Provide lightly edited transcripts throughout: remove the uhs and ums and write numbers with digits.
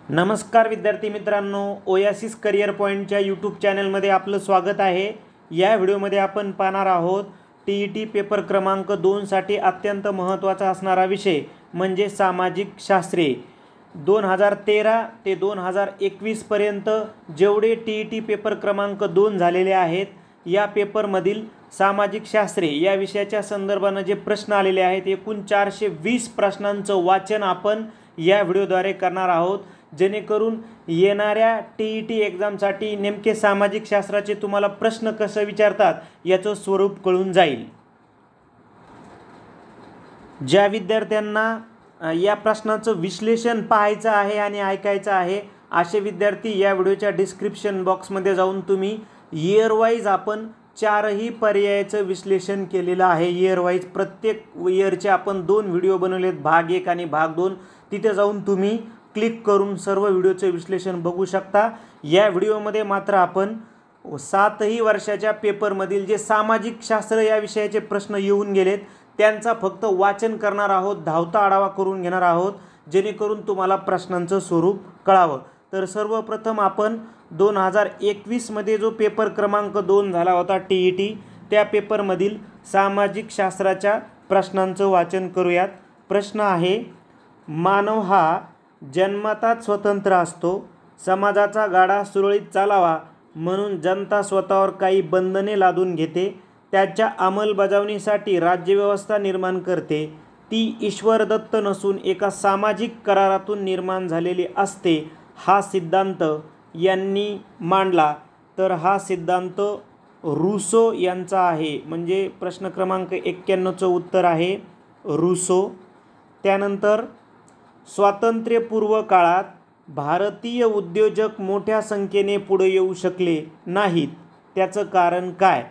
नमस्कार विद्यार्थी मित्रांनो, ओयासिस करियर पॉईंटच्या यूट्यूब चॅनलमध्ये आपलं स्वागत आहे। या व्हिडिओमध्ये आपण पाहणार आहोत TET पेपर क्रमांक 2साठी अत्यंत महत्त्वाचा असणारा विषय म्हणजे सामाजिक शास्त्रे। 2013 ते 2021 पर्यंत जेवढे TET पेपर क्रमांक 2 झालेले आहेत, या पेपरमधील सामाजिक शास्त्रे या विषयाच्या संदर्भाने जे प्रश्न आलेले आहेत, एकूण 420 प्रश्नांचं वाचन आपण या व्हिडिओद्वारे करणार आहोत, जेणेकरून येणाऱ्या TET एक्झामसाठी नेमके सामाजिक शास्त्राचे तुम्हाला प्रश्न कसे विचारतात याचं स्वरूप कळून जाईल। ज्या विद्यार्थ्यांना या प्रश्नाचं विश्लेषण पाहायचं आहे आणि ऐकायचं आहे, असे विद्यार्थी या व्हिडिओच्या डिस्क्रिप्शन बॉक्समध्ये जाऊन तुम्ही इयर वाईज आपण 4ही पर्यायाचं विश्लेषण केलेलं आहे। इयर वाईज प्रत्येक इयरचे आपण 2 व्हिडिओ बनवलेत, भाग 1 आणि भाग 2। तिथे जाऊन तुम्ही क्लिक करून सर्व व्हिडिओचे विश्लेषण बघू शकता। या व्हिडिओमध्ये मात्र आपण 7ही वर्षाच्या पेपरमधील जे सामाजिक शास्त्र या विषयाचे प्रश्न येऊन गेलेत त्यांचा फक्त वाचन करणार आहोत, धावता आढावा करून घेणार आहोत, जेणेकरून तुम्हाला प्रश्नांचं स्वरूप कळावं। तर सर्वप्रथम आपण 2021 मध्ये जो पेपर क्रमांक 2 झाला होता TET, त्या पेपरमधील सामाजिक शास्त्राच्या प्रश्नांचं वाचन करूयात। प्रश्न आहे, मानव हा जन्मतःच स्वतंत्र असतो, समाजाचा गाडा सुरळीत चालावा म्हणून जनता स्वतःवर काही बंधने लादून घेते, त्याच्या अंमलबजावणीसाठी राज्यव्यवस्था निर्माण करते, ती ईश्वरदत्त नसून एका सामाजिक करारातून निर्माण झालेली असते, हा सिद्धांत यांनी मांडला। तर हा सिद्धांत रूसो यांचा आहे, म्हणजे प्रश्न क्रमांक 91चं उत्तर आहे रूसो। त्यानंतर स्वातंत्र्यपूर्व काळात भारतीय उद्योजक मोठ्या संख्येने पुढे येऊ शकले नाहीत, त्याचं कारण काय?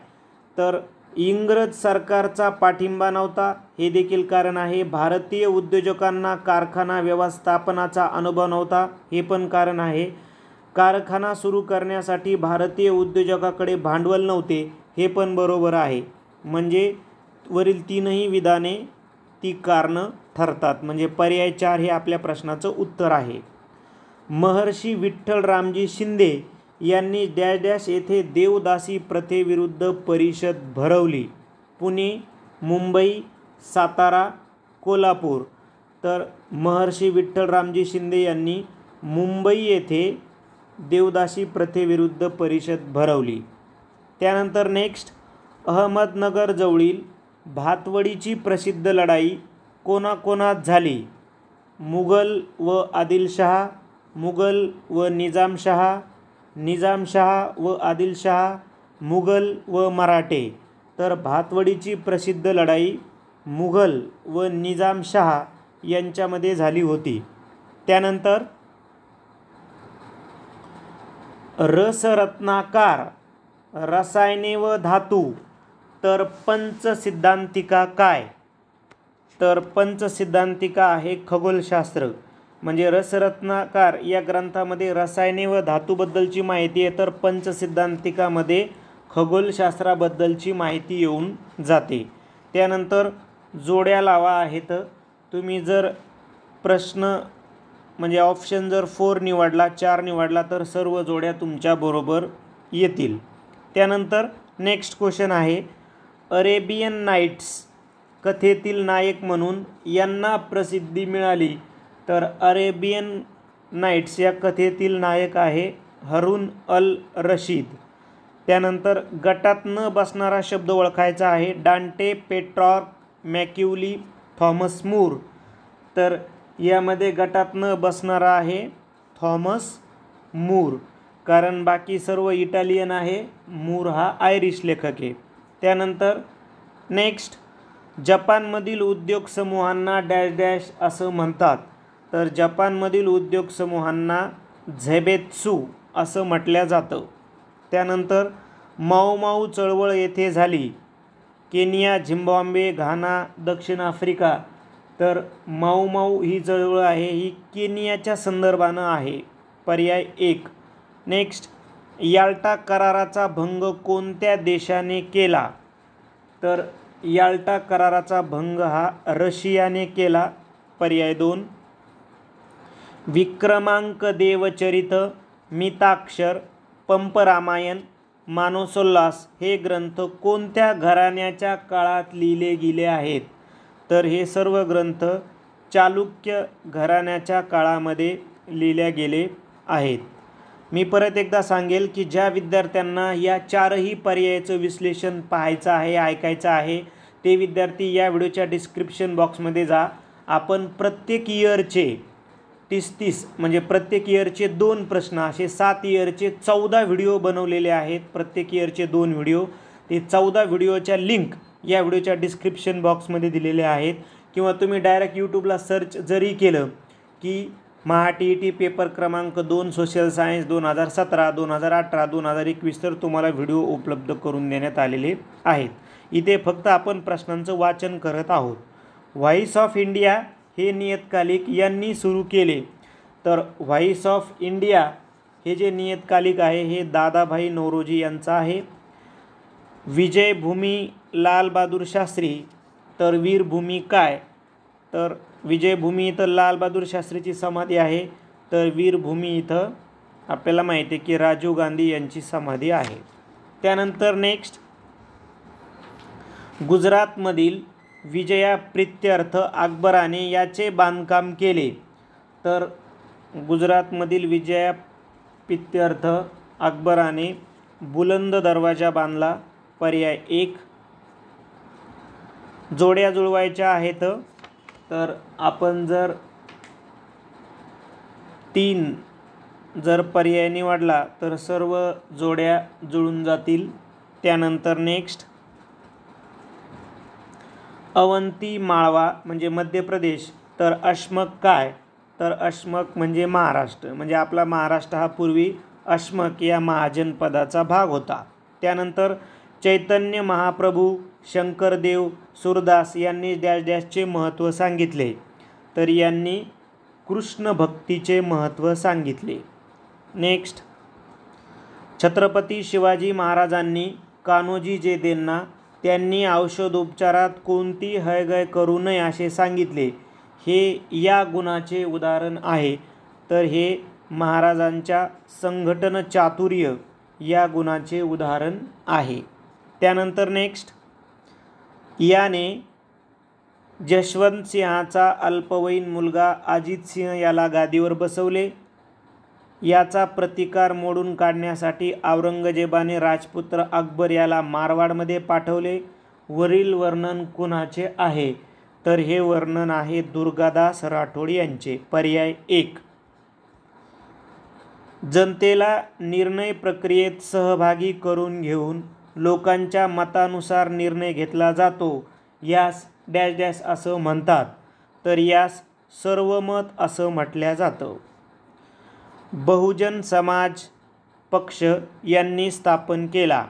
तर इंग्रज सरकारचा पाठिंबा नव्हता, हे देखील कारण आहे। भारतीय उद्योजकांना कारखाना व्यवस्थापनाचा अनुभव नव्हता, हे पण कारण आहे। कारखाना सुरू करण्यासाठी भारतीय उद्योजकाकडे भांडवल नव्हते, हे पण बरोबर आहे। म्हणजे वरील 3ही विधाने ती कारणं ठरतात, म्हणजे पर्याय 4 हे आपल्या प्रश्नाचं उत्तर आहे। महर्षी विठ्ठल रामजी शिंदे यांनी डॅश डॅश येथे देवदासी प्रथेविरुद्ध परिषद भरवली, पुणे, मुंबई, सातारा, कोल्हापूर। तर महर्षी विठ्ठल रामजी शिंदे यांनी मुंबई येथे देवदासी प्रथेविरुद्ध परिषद भरवली। त्यानंतर नेक्स्ट, अहमदनगर जवळील भातवडीची प्रसिद्ध लढाई कोणाकोणात झाली? मुघल व आदिलशहा, मुघल व निजामशहा, निजामशहा व आदिलशहा, मुघल व मराठे। तर भातवडीची प्रसिद्ध लढाई मुघल व निजामशहा यांच्यामध्ये झाली होती। त्यानंतर रसरत्नाकार रसायने व धातू, तर पंचसिद्धांतिका काय? तर पंचसिद्धांतिका आहे खगोलशास्त्र। म्हणजे रसरत्नाकार या ग्रंथामध्ये रसायने व धातूबद्दलची माहिती आहे, तर पंचसिद्धांतिकामध्ये खगोलशास्त्राबद्दलची माहिती येऊन जाते। त्यानंतर जोड्या लावा आहेत। तुम्ही जर प्रश्न म्हणजे ऑप्शन जर 4 निवडला, 4 निवडला, तर सर्व जोड्या तुमच्या बरोबर येतील। त्यानंतर नेक्स्ट क्वेश्चन आहे, अरेबियन नाईट्स कथेतील नायक म्हणून यांना प्रसिद्धी मिळाली? तर अरेबियन नाईट्स या कथेतील नायक आहे हारून अल रशीद। त्यानंतर गटात न बसणारा शब्द ओळखायचा आहे, डांटे, पेट्रॉर्क, मॅक्युली, थॉमस मूर। तर यामध्ये गटात न बसणारा आहे थॉमस मूर, कारण बाकी सर्व इटालियन आहे, मूर हा आयरिश लेखक आहे। त्यानंतर नेक्स्ट, जपानमधील उद्योग समूहांना डॅश डॅश असं म्हणतात? तर जपानमधील उद्योग समूहांना झेबेत्सू असं म्हटलं जातं। त्यानंतर माऊ माऊ चळवळ येथे झाली? केनिया, झिम्बाब्वे, घाना, दक्षिण आफ्रिका। तर माऊ माऊ ही चळवळ आहे, ही केनियाच्या संदर्भानं आहे, पर्याय 1। नेक्स्ट, याल्टा कराराचा भंग कोणत्या देशाने केला? तर याल्टा कराराचा भंग हा रशियाने केला, पर्याय 2। विक्रमांक देवचरित, मिताक्षर, पंपरामायण, मानसोल्लास हे ग्रंथ कोणत्या घराण्याच्या काळात लिहिले गेले आहेत? तर हे सर्व ग्रंथ चालुक्य घराण्याच्या काळामध्ये लिहिले गेले आहेत. मी परत एकदा सांगेल की ज्या विद्यार्थ्यांना या चारही पर्यायाचं विश्लेषण पाहायचं आहे, ऐकायचं आहे, ते विद्यार्थी या व्हिडिओच्या डिस्क्रिप्शन बॉक्समध्ये जा. आपण प्रत्येक इयरचे 30 म्हणजे प्रत्येक इयरचे 2 प्रश्न असे 7 इयरचे 14 व्हिडिओ बनवलेले आहेत. प्रत्येक इयरचे 2 व्हिडिओ. ते 14 व्हिडिओच्या लिंक या व्हिडिओच्या डिस्क्रिप्शन बॉक्समध्ये दिलेले आहेत. किंवा तुम्ही डायरेक्ट यूट्यूबला सर्च जरी केलं की महा-TET पेपर क्रमांक 2 सोशल सायन्स 2017, 2018, 2021 तर तुम्हाला व्हिडिओ उपलब्ध करून देण्यात आलेले आहेत. इथे फक्त आपण प्रश्नांचं वाचन करत आहोत. व्हॉइस ऑफ इंडिया हे नियतकालिक यांनी सुरू केले. तर व्हॉइस ऑफ इंडिया हे जे नियतकालिक आहे हे दादाभाई नौरोजी यांचं आहे. विजयभूमी लालबहादूर शास्त्री. तर वीरभूमी काय? तर विजयभूमी इथं लालबहादूर शास्त्रीची समाधी आहे. तर वीरभूमी इथं आपल्याला माहिती आहे की राजीव गांधी यांची समाधी आहे. त्यानंतर नेक्स्ट, गुजरातमधील विजया प्रीत्यर्थ अकबराने याचे बांधकाम केले. तर गुजरातमधील विजया प्रीत्यर्थ अकबराने बुलंद दरवाजा बांधला. पर्याय 1. जोड्या जुळवायच्या आहेत. तर आपण जर 3 जर पर्याय निवडला तर सर्व जोड्या जुळून जातील. त्यानंतर नेक्स्ट, अवंती माळवा म्हणजे मध्य प्रदेश. तर अश्मक काय? तर अश्मक म्हणजे महाराष्ट्र. म्हणजे आपला महाराष्ट्र हा पूर्वी अश्मक या महाजनपदाचा भाग होता. त्यानंतर चैतन्य महाप्रभू, शंकरदेव, सूरदास यांनी डॅश डॅशचे महत्त्व सांगितले. तर यांनी कृष्ण भक्तीचे महत्त्व सांगितले. नेक्स्ट, छत्रपती शिवाजी महाराजांनी कान्होजी जेधेंना त्यांनी औषधोपचारात कोणती हयगय करू नये असे सांगितले. हे या गुणाचे उदाहरण आहे. तर हे महाराजांच्या संघटन चातुर्य या गुणाचे उदाहरण आहे. त्यानंतर नेक्स्ट, याने जशवंत सिंहाचा अल्पवयीन मुलगा अजित सिंह याला गादीवर बसवले. याचा प्रतिकार मोडून काढण्यासाठी औरंगजेबाने राजपुत्र अकबर याला मारवाडमध्ये पाठवले. वरील वर्णन कुणाचे आहे? तर हे वर्णन आहे दुर्गादास राठोड यांचे. पर्याय 1. जनतेला निर्णय प्रक्रियेत सहभागी करून घेऊन लोकांच्या मतानुसार निर्णय घेतला जातो. यास डॅश डॅश असं म्हणतात. तर यास सर्वमत असं म्हटलं जातं. बहुजन समाज पक्ष यांनी स्थापन केला.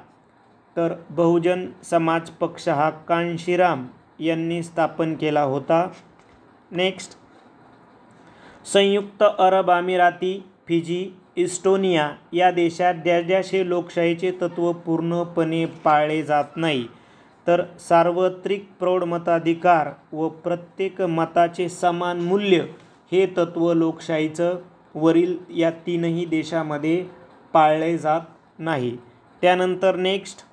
तर बहुजन समाज पक्ष हा कान्शीराम यांनी स्थापन केला होता. नेक्स्ट, संयुक्त अरब अमिराती, फिजी, इस्टोनिया या देशात डॅश डॅश हे लोकशाहीचे तत्त्व पूर्णपणे पाळले जात नाही. तर सार्वत्रिक प्रौढ मताधिकार व प्रत्येक मताचे समान मूल्य हे तत्त्व लोकशाहीचं वरील या 3ही देशामध्ये पाळले जात नाही. त्यानंतर नेक्स्ट,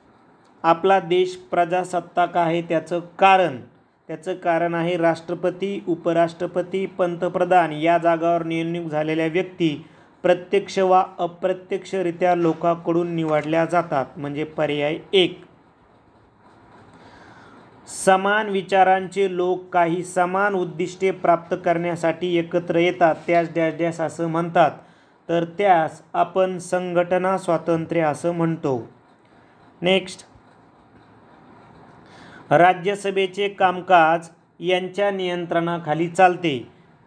आपला देश प्रजासत्ताक आहे त्याचं कारण आहे राष्ट्रपती, उपराष्ट्रपती, पंतप्रधान या जागावर नेमणूक झालेल्या व्यक्ती प्रत्यक्ष वा अप्रत्यक्षरित्या लोकांकडून निवडल्या जातात. म्हणजे पर्याय 1. समान विचारांचे लोक काही समान उद्दिष्टे प्राप्त करण्यासाठी एकत्र येतात. त्यास डॅश डॅश असं म्हणतात. तर त्यास आपण संघटना स्वातंत्र्य असं म्हणतो. नेक्स्ट, राज्यसभेचे कामकाज यांच्या नियंत्रणाखाली चालते.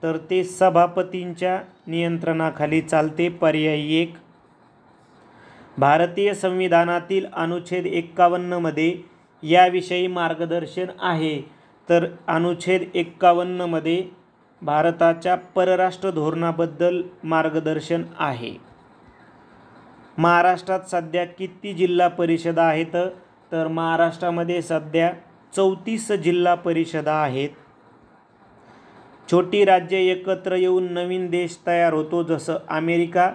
तर ते सभापतींच्या नियंत्रणाखाली चालते. पर्याय 1. भारतीय संविधानातील अनुच्छेद 51 मध्ये याविषयी मार्गदर्शन आहे. तर अनुच्छेद 51 मध्ये भारताच्या परराष्ट्र धोरणाबद्दल मार्गदर्शन आहे. महाराष्ट्रात सध्या किती जिल्हा परिषदा आहेत? तर महाराष्ट्रामध्ये सध्या 34 जिल्हा परिषदा आहेत. छोटी राज्ये एकत्र येऊन नवीन देश तयार होतो, जसं अमेरिका.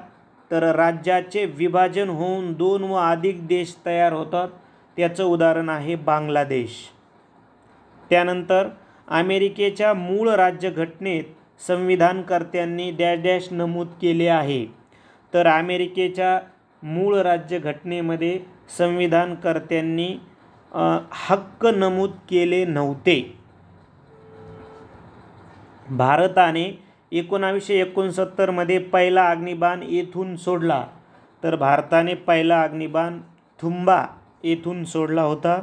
तर राज्याचे विभाजन होऊन 2 व अधिक देश तयार होतात, त्याचं उदाहरण आहे बांगलादेश. त्यानंतर अमेरिकेच्या मूळ राज्यघटनेत संविधानकर्त्यांनी डॅश डॅश नमूद केले आहे. तर अमेरिकेच्या मूळ राज्यघटनेमध्ये संविधानकर्त्यांनी हक्क नमूद केले नव्हते. भारताने 1969 मध्ये पहिला अग्निबाण येथून सोडला. तर भारताने पहिला अग्निबाण थुंबा येथून सोडला होता.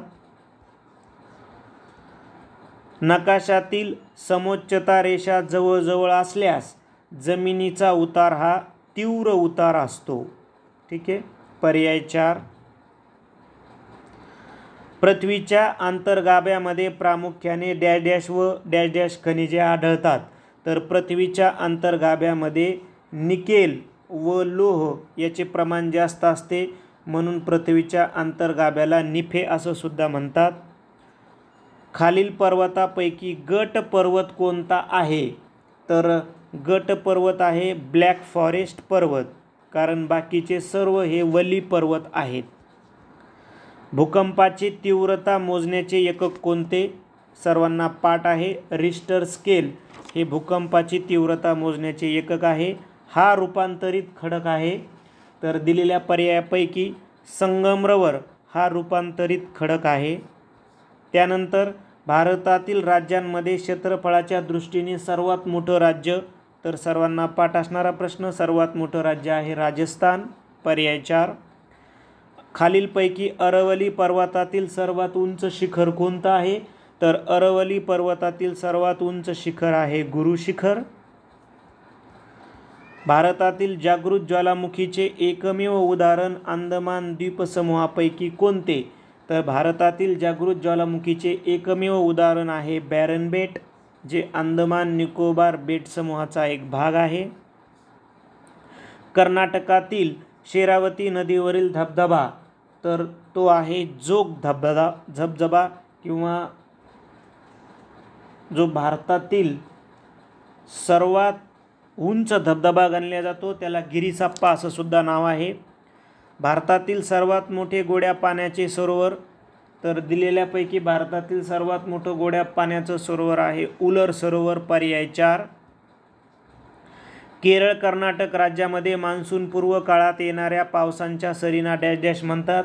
नकाशातील समोच्चता रेषा जवळजवळ असल्यास जमिनीचा उतार हा तीव्र उतार असतो. ठीक आहे. पर्याय 4. पृथ्वीच्या अंतर्गाभ्यामध्ये प्रामुख्याने डॅश डॅश व डॅश डॅश खनिजे आढळतात. तर पृथ्वीच्या अंतर्गाभ्यामध्ये निकेल व लोह याचे प्रमाण जास्त असते, म्हणून पृथ्वीच्या अंतर्गाभ्याला निफे असं सुद्धा म्हणतात. खालील पर्वतापैकी गट पर्वत कोणता आहे? तर गट पर्वत आहे ब्लॅक फॉरेस्ट पर्वत, कारण बाकीचे सर्व हे वली पर्वत आहेत. भूकंपाची तीव्रता मोजण्याचे एकक कोणते? सर्वांना पाठ आहे. रिश्टर स्केल हे भूकंपाची तीव्रता मोजण्याचे एकक आहे. हा रूपांतरित खडक आहे. तर दिलेल्या पर्यायापैकी संगमरवर हा रूपांतरित खडक आहे. त्यानंतर भारतातील राज्यांमध्ये क्षेत्रफळाच्या दृष्टीने सर्वात मोठं राज्य, तर सर्वांना पाठ असणारा प्रश्न, सर्वात मोठं राज्य आहे राजस्थान. पर्याय 4. खालीलपैकी अरवली पर्वतातील सर्वात उंच शिखर कोणतं आहे? तर अरवली पर्वतातील सर्वात उंच शिखर आहे गुरु शिखर. भारतातील जागृत ज्वालामुखीचे एकमेव उदाहरण अंदमान द्वीपसमूहापैकी कोणते? तर भारतातील जागृत ज्वालामुखीचे एकमेव उदाहरण आहे बॅरन बेट, जे अंदमान निकोबार बेट समूहाचा एक भाग आहे. कर्नाटकातील शेरावती नदीवरील धबधबा, तर तो आहे जोग धबधबा किंवा जो भारतातील सर्वात उंच धबधबा गणला जातो त्याला गिरीसाप्पा असं सुद्धा नाव आहे. भारतातील सर्वात मोठे गोड्या पाण्याचे सरोवर, तर दिलेल्यापैकी भारतातील सर्वात मोठं गोड्या पाण्याचं सरोवर आहे उलर सरोवर. पर्याय 4. केरळ कर्नाटक राज्यामध्ये मान्सून पूर्व काळात येणाऱ्या पावसांच्या सरींना डॅश डॅश म्हणतात.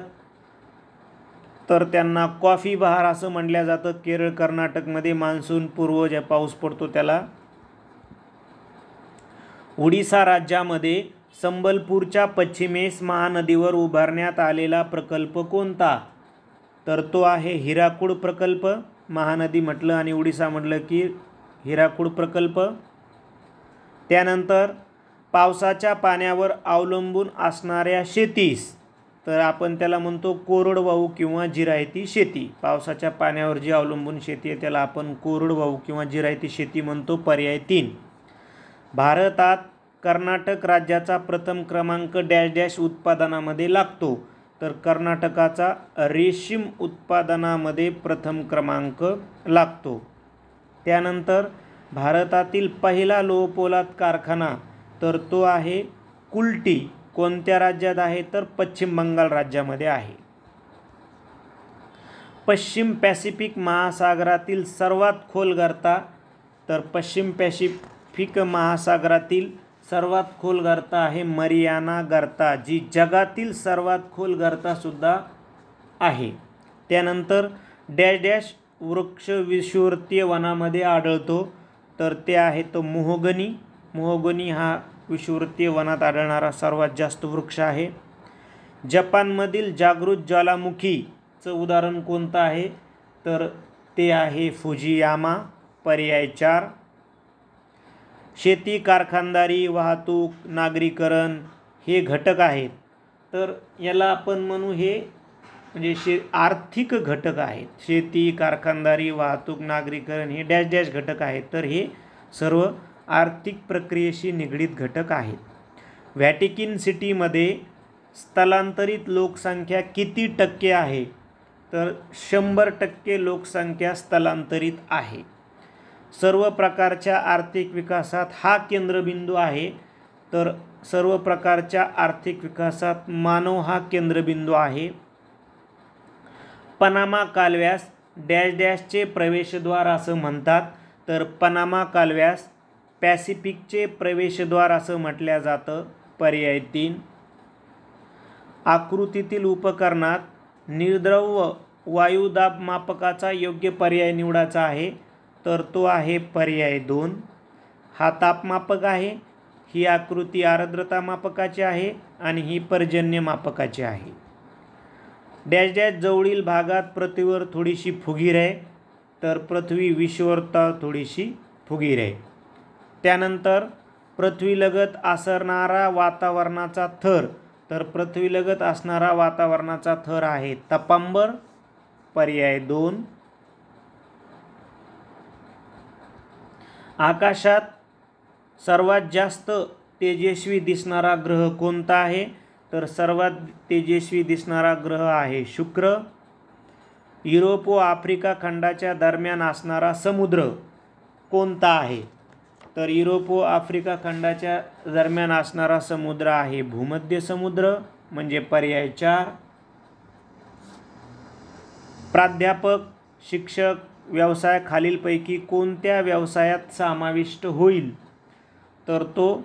तर त्यांना कॉफी बहार असं म्हटलं जातं. केरळ कर्नाटकमध्ये मान्सून पूर्व जे पाऊस पडतो त्याला. ओडिशा राज्यामध्ये संबलपूरच्या पश्चिमेस महानदीवर उभारण्यात आलेला प्रकल्प कोणता? तर तो आहे हिराकूड प्रकल्प. महानदी म्हटलं आणि ओडिशा म्हटलं की हिराकूड प्रकल्प. त्यानंतर पावसाच्या पाण्यावर अवलंबून असणाऱ्या शेतीस, तर आपण त्याला म्हणतो कोरडवाहू किंवा जिरायती शेती. पावसाच्या पाण्यावर जी अवलंबून शेती आहे त्याला आपण कोरडवाहू किंवा जिरायती शेती म्हणतो. पर्याय 3. भारतात कर्नाटक राज्याचा प्रथम क्रमांक डॅश डॅश उत्पादनामध्ये लागतो. तर कर्नाटकाचा रेशीम उत्पादनामध्ये प्रथम क्रमांक लागतो. त्यानंतर भारतातील पहिला लोहपोलाद कारखाना, तर तो आहे कुल्टी. कोणत्या राज्यात आहे? तर पश्चिम बंगाल राज्यामध्ये आहे. पश्चिम पॅसिफिक महासागरातील सर्वात खोल गर्ता, तर पश्चिम पॅसिफिक महासागरातील सर्वात खोल गर्ता आहे मरियाना गर्ता, जी जगातील सर्वात खोल गर्ता सुद्धा आहे. त्यानंतर डॅश डॅश वृक्ष विषुववृत्तीय वनामध्ये आढळतो, तर ते आहे तो मोहगनी. मोहगनी हा विषुववृत्तीय वनात आढळणारा सर्वात जास्त वृक्ष आहे. जपानमधील जागृत ज्वालामुखीचं उदाहरण कोणतं आहे? तर ते आहे फुजियामा. पर्याय 4. शेती, कारखानदारी, वाहतूक, नागरीकरण हे घटक आहेत. तर याला आपण म्हणू हे म्हणजे आर्थिक घटक आहेत. शेती, कारखानदारी, वाहतूक, नागरीकरण हे डॅश डॅश घटक आहेत. तर हे सर्व आर्थिक प्रक्रियेशी निगडीत घटक आहेत. व्हॅटिकन सिटीमध्ये स्थलांतरित लोकसंख्या किती टक्के आहे? तर 100% लोकसंख्या स्थलांतरित आहे. सर्व प्रकारच्या आर्थिक विकासात हा केंद्रबिंदू आहे, तर सर्व प्रकारच्या आर्थिक विकासात मानव हा केंद्रबिंदू आहे. पनामा कालव्यास डॅश डॅशचे प्रवेशद्वार असं म्हणतात, तर पनामा कालव्यास पॅसिफिकचे प्रवेशद्वार असं म्हटलं जातं. पर्याय 3. आकृतीतील उपकरणात निर्द्रव्य वायुदाब मापकाचा योग्य पर्याय निवडायचा आहे, तर तो आहे पर्याय 2. हा तापमापक आहे, ही आकृती आर्द्रता मापकाची आहे आणि ही पर्जन्य मापकाची आहे. डॅश डॅश जवळील भागात पृथ्वीवर थोडीशी फुगीर आहे, तर पृथ्वी विषुववृत्तावर थोडीशी फुगीर आहे. त्यानंतर पृथ्वीलगत असणारा वातावरणाचा थर, तर पृथ्वीलगत असणारा वातावरणाचा थर आहे तपांबर. पर्याय 2. आकाशात सर्वात जास्त तेजस्वी दिसणारा ग्रह कोणता आहे, तर सर्वात तेजस्वी दिसणारा ग्रह आहे शुक्र. युरोप व आफ्रिका खंडाच्या दरम्यान असणारा समुद्र कोणता आहे, तर युरोप व आफ्रिका खंडाच्या दरम्यान असणारा समुद्र आहे भूमध्य समुद्र, म्हणजे पर्याय 4. प्राध्यापक, शिक्षक व्यवसाय खालीलपैकी कोणत्या व्यवसायात समाविष्ट होईल, तर तो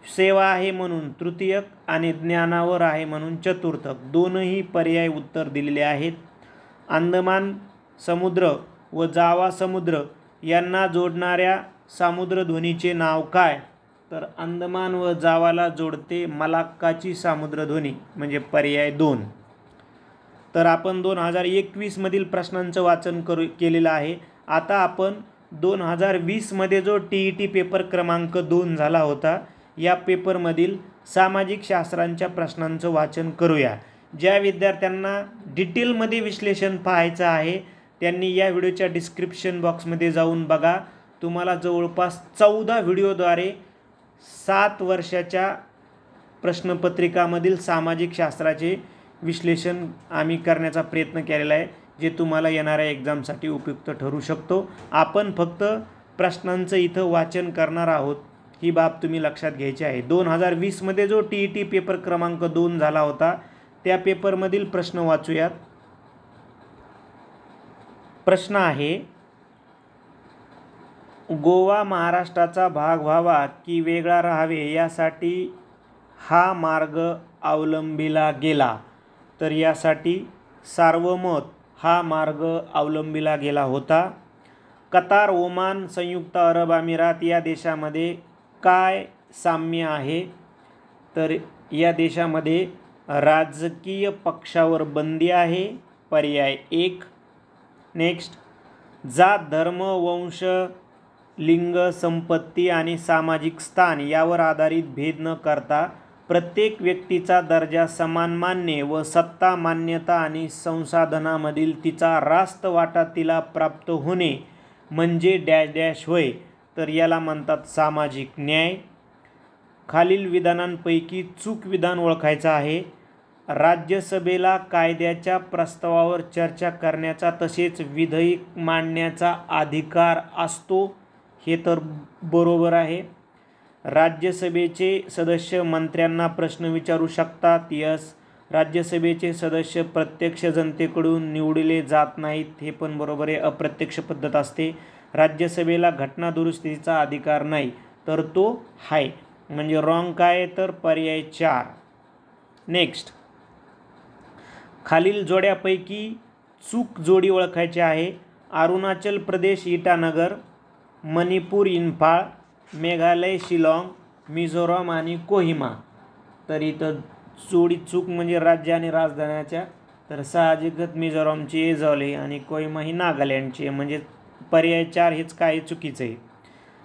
सेवा आहे म्हणून तृतीयक आणि ज्ञानावर आहे म्हणून चतुर्थक. दोनही पर्याय उत्तर दिलेले आहेत. अंदमान समुद्र व जावा समुद्र यांना जोडणाऱ्या सामुद्रधुनीचे नाव काय, तर अंदमान व जावाला जोडते मलाक्काची सामुद्रधुनी, म्हणजे पर्याय 2. तर आपण 2021 मधील प्रश्नांचं वाचन केलेलं आहे. आता आपण 2020 मध्ये जो TET पेपर क्रमांक 2 झाला होता, या पेपरमधील सामाजिक शास्त्रांच्या प्रश्नांचं वाचन करूया. ज्या विद्यार्थ्यांना डिटेलमध्ये विश्लेषण पाहायचं आहे त्यांनी या व्हिडिओच्या डिस्क्रिप्शन बॉक्समध्ये जाऊन बघा. तुम्हाला जवळपास 14 व्हिडिओद्वारे 7 वर्षाच्या प्रश्नपत्रिकामधील सामाजिक शास्त्राचे विश्लेषण आम्ही करण्याचा प्रयत्न केलेला आहे, जे तुम्हाला येणाऱ्या एक्झामसाठी उपयुक्त ठरू शकतो. आपण फक्त प्रश्नांचं इथं वाचन करणार आहोत, ही बाब तुम्ही लक्षात घ्यायची आहे. 2020 मध्ये जो TET पेपर क्रमांक 2 झाला होता, त्या पेपरमधील प्रश्न वाचूयात. प्रश्न आहे, गोवा महाराष्ट्राचा भाग व्हावा की वेगळा राहावे यासाठी हा मार्ग अवलंबिला गेला, तर यासाठी सार्वमत हा मार्ग अवलंबिला गेला होता. कतार, ओमान, संयुक्त अरब अमिरात या देशामध्ये काय साम्य आहे, तर या देशामध्ये राजकीय पक्षावर बंदी आहे. पर्याय 1. नेक्स्ट, जात, धर्म, वंश, लिंग, संपत्ती आणि सामाजिक स्थान यावर आधारित भेद न करता प्रत्येक व्यक्तीचा दर्जा समान मानणे व सत्ता, मान्यता आणि संसाधनामधील तिचा रास्त वाटा तिला प्राप्त होणे म्हणजे डॅश डॅश होय, तर याला म्हणतात सामाजिक न्याय. खालील विधानांपैकी चूक विधान ओळखायचं आहे. राज्यसभेला कायद्याच्या प्रस्तावावर चर्चा करण्याचा तसेच विधेयक मांडण्याचा अधिकार असतो, हे तर बरोबर आहे. राज्यसभेचे सदस्य मंत्र्यांना प्रश्न विचारू शकतात, यस. राज्यसभेचे सदस्य प्रत्यक्ष जनतेकडून निवडले जात नाहीत, हे पण बरोबर आहे, अप्रत्यक्ष पद्धत असते. राज्यसभेला घटना दुरुस्तीचा अधिकार नाही, तर तो आहे, म्हणजे रॉंग काय, तर पर्याय 4. नेक्स्ट, खालील जोड्यापैकी चूक जोडी ओळखायची आहे. अरुणाचल प्रदेश इटानगर, मणिपूर इम्फाळ, मेघालय शिलाँग, मिझोराम आणि कोहिमा. तर इथं जोडी चूक म्हणजे राज्य आणि राजधान्याच्या, तर साहजिकच मिझोरामची एजॉली आणि कोहिमा ही नागालँडची, म्हणजे पर्याय 4 हेच काय चुकीचं आहे.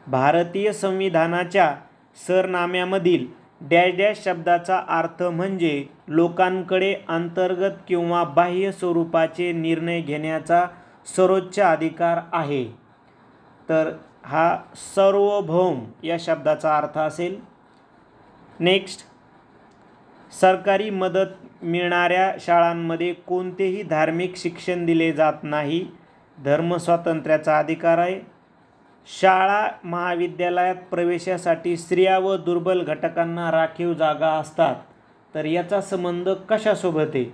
भारतीय संविधानाच्या सरनाम्यामधील डॅश डॅश शब्दाचा अर्थ म्हणजे लोकांकडे अंतर्गत किंवा बाह्य स्वरूपाचे निर्णय घेण्याचा सर्वोच्च अधिकार आहे, तर हा सार्वभौम या शब्दाचा अर्थ असेल. नेक्स्ट, सरकारी मदत मिळणाऱ्या शाळांमध्ये कोणतेही धार्मिक शिक्षण दिले जात नाही, धर्मस्वातंत्र्याचा अधिकार आहे. शाळा महाविद्यालयात प्रवेशासाठी स्त्रिया व दुर्बल घटकांना राखीव जागा असतात. तर याचा संबंध कशासोबत आहे?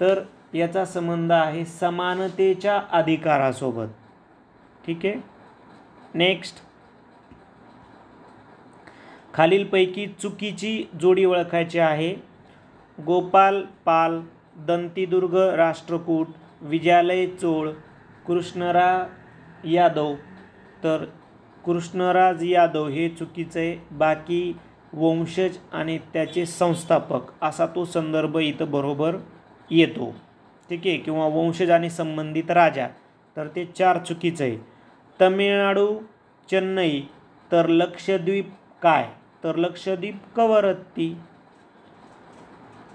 तर याचा संबंध आहे समानतेच्या अधिकारासोबत. ठीक आहे. नेक्स्ट, खालीलपैकी चुकीची जोडी ओळखायची आहे. गोपाल पाल, दंतीदुर्ग राष्ट्रकूट, विजयालय चोळ, कृष्णराज यादव. तर कृष्णराज यादव हे चुकीचं आहे. बाकी वंशज आणि त्याचे संस्थापक असा तो संदर्भ इथं बरोबर येतो. ठीक आहे. किंवा वंशज आणि संबंधित राजा, तर ते 4 चुकीचं आहे. तमिळनाडू चेन्नई, तर लक्षद्वीप काय? तर लक्षद्वीप कवरत्ती.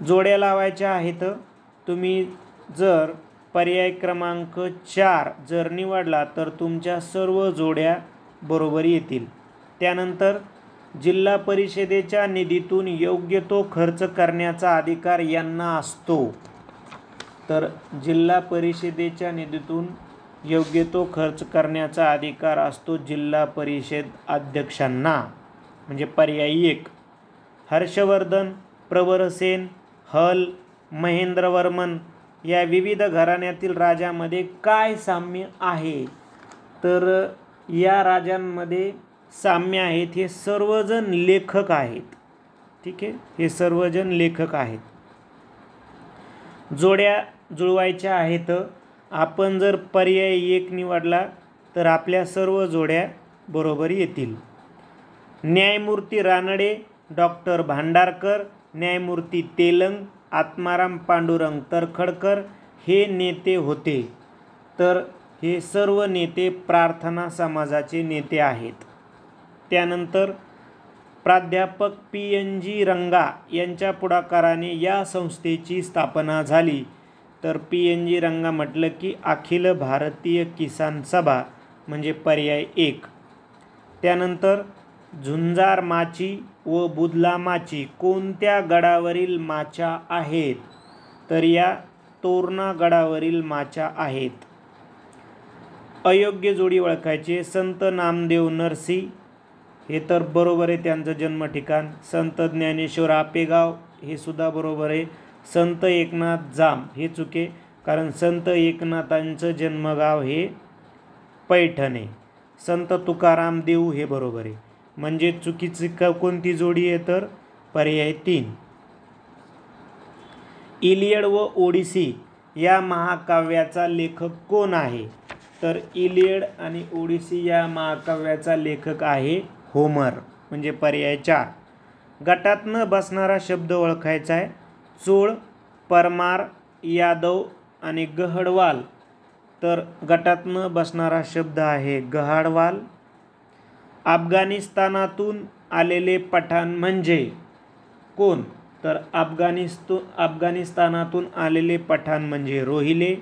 जोड्या लावायच्या आहेत. तुम्ही जर पर्याय क्रमांक 4 जर निवडला तर तुमच्या सर्व जोड्या बरोबर येतील. त्यानंतर जिल्हा परिषदेच्या निधीतून योग्य तो खर्च करण्याचा अधिकार यांना असतो. तर जिल्हा परिषदेच्या निधीतून योग्य तो खर्च करण्याचा अधिकार असतो जिल्हा परिषद अध्यक्षांना. म्हणजे पर्याय 1. हर्षवर्धन, प्रवरसेन, हल, महेंद्रवर्मन या विविध घराण्यातील राजांमध्ये काय साम्य आहे? तर या राजांमध्ये साम्य आहेत. हे सर्वजण लेखक आहेत. ठीक आहे. हे सर्वजण लेखक आहेत. जोड्या जुळवायच्या आहेत. आपण जर पर्याय 1 निवडला तर आपल्या सर्व जोड्या बरोबर येतील. न्यायमूर्ती रानडे, डॉक्टर भांडारकर, न्यायमूर्ती तेलंग, आत्माराम पांडुरंग तरखडकर हे नेते होते. तर हे सर्व नेते प्रार्थना समाजाचे नेते आहेत. त्यानंतर प्राध्यापक PNG रंगा यांच्या पुढाकाराने या संस्थेची स्थापना झाली. तर PNG रंगा म्हटलं की अखिल भारतीय किसान सभा, म्हणजे पर्याय 1. त्यानंतर झुंजार माची व बुधला माची कोणत्या गडावरील माच्या आहेत? तर या तोरणा गडावरील माच्या आहेत. अयोग्य जोडी ओळखायची. संत नामदेव नरसी, हे तर बरोबर आहे त्यांचं जन्म ठिकाण. संत ज्ञानेश्वर आपेगाव, हे सुद्धा बरोबर आहे. संत एकनाथ जाम, हे चुके, कारण संत एकनाथांचं जन्मगाव हे पैठण आहे. संत तुकाराम देऊ हे बरोबर आहे. म्हणजे चुकीची कोणती जोडी आहे? तर पर्याय 3. इलियड व ओडिसी या महाकाव्याचा लेखक कोण आहे? तर इलियड आणि ओडिसी या महाकाव्याचा लेखक आहे होमर, म्हणजे पर्याय 4. गटात न बसणारा शब्द ओळखायचा आहे. चोळ, परमार, यादव आणि गहडवाल. तर गटात न बसणारा शब्द आहे गहाडवाल. अफगाणिस्तानातून आलेले पठाण म्हणजे कोण? तर अफगाणिस्तानातून आलेले पठाण म्हणजे रोहिले.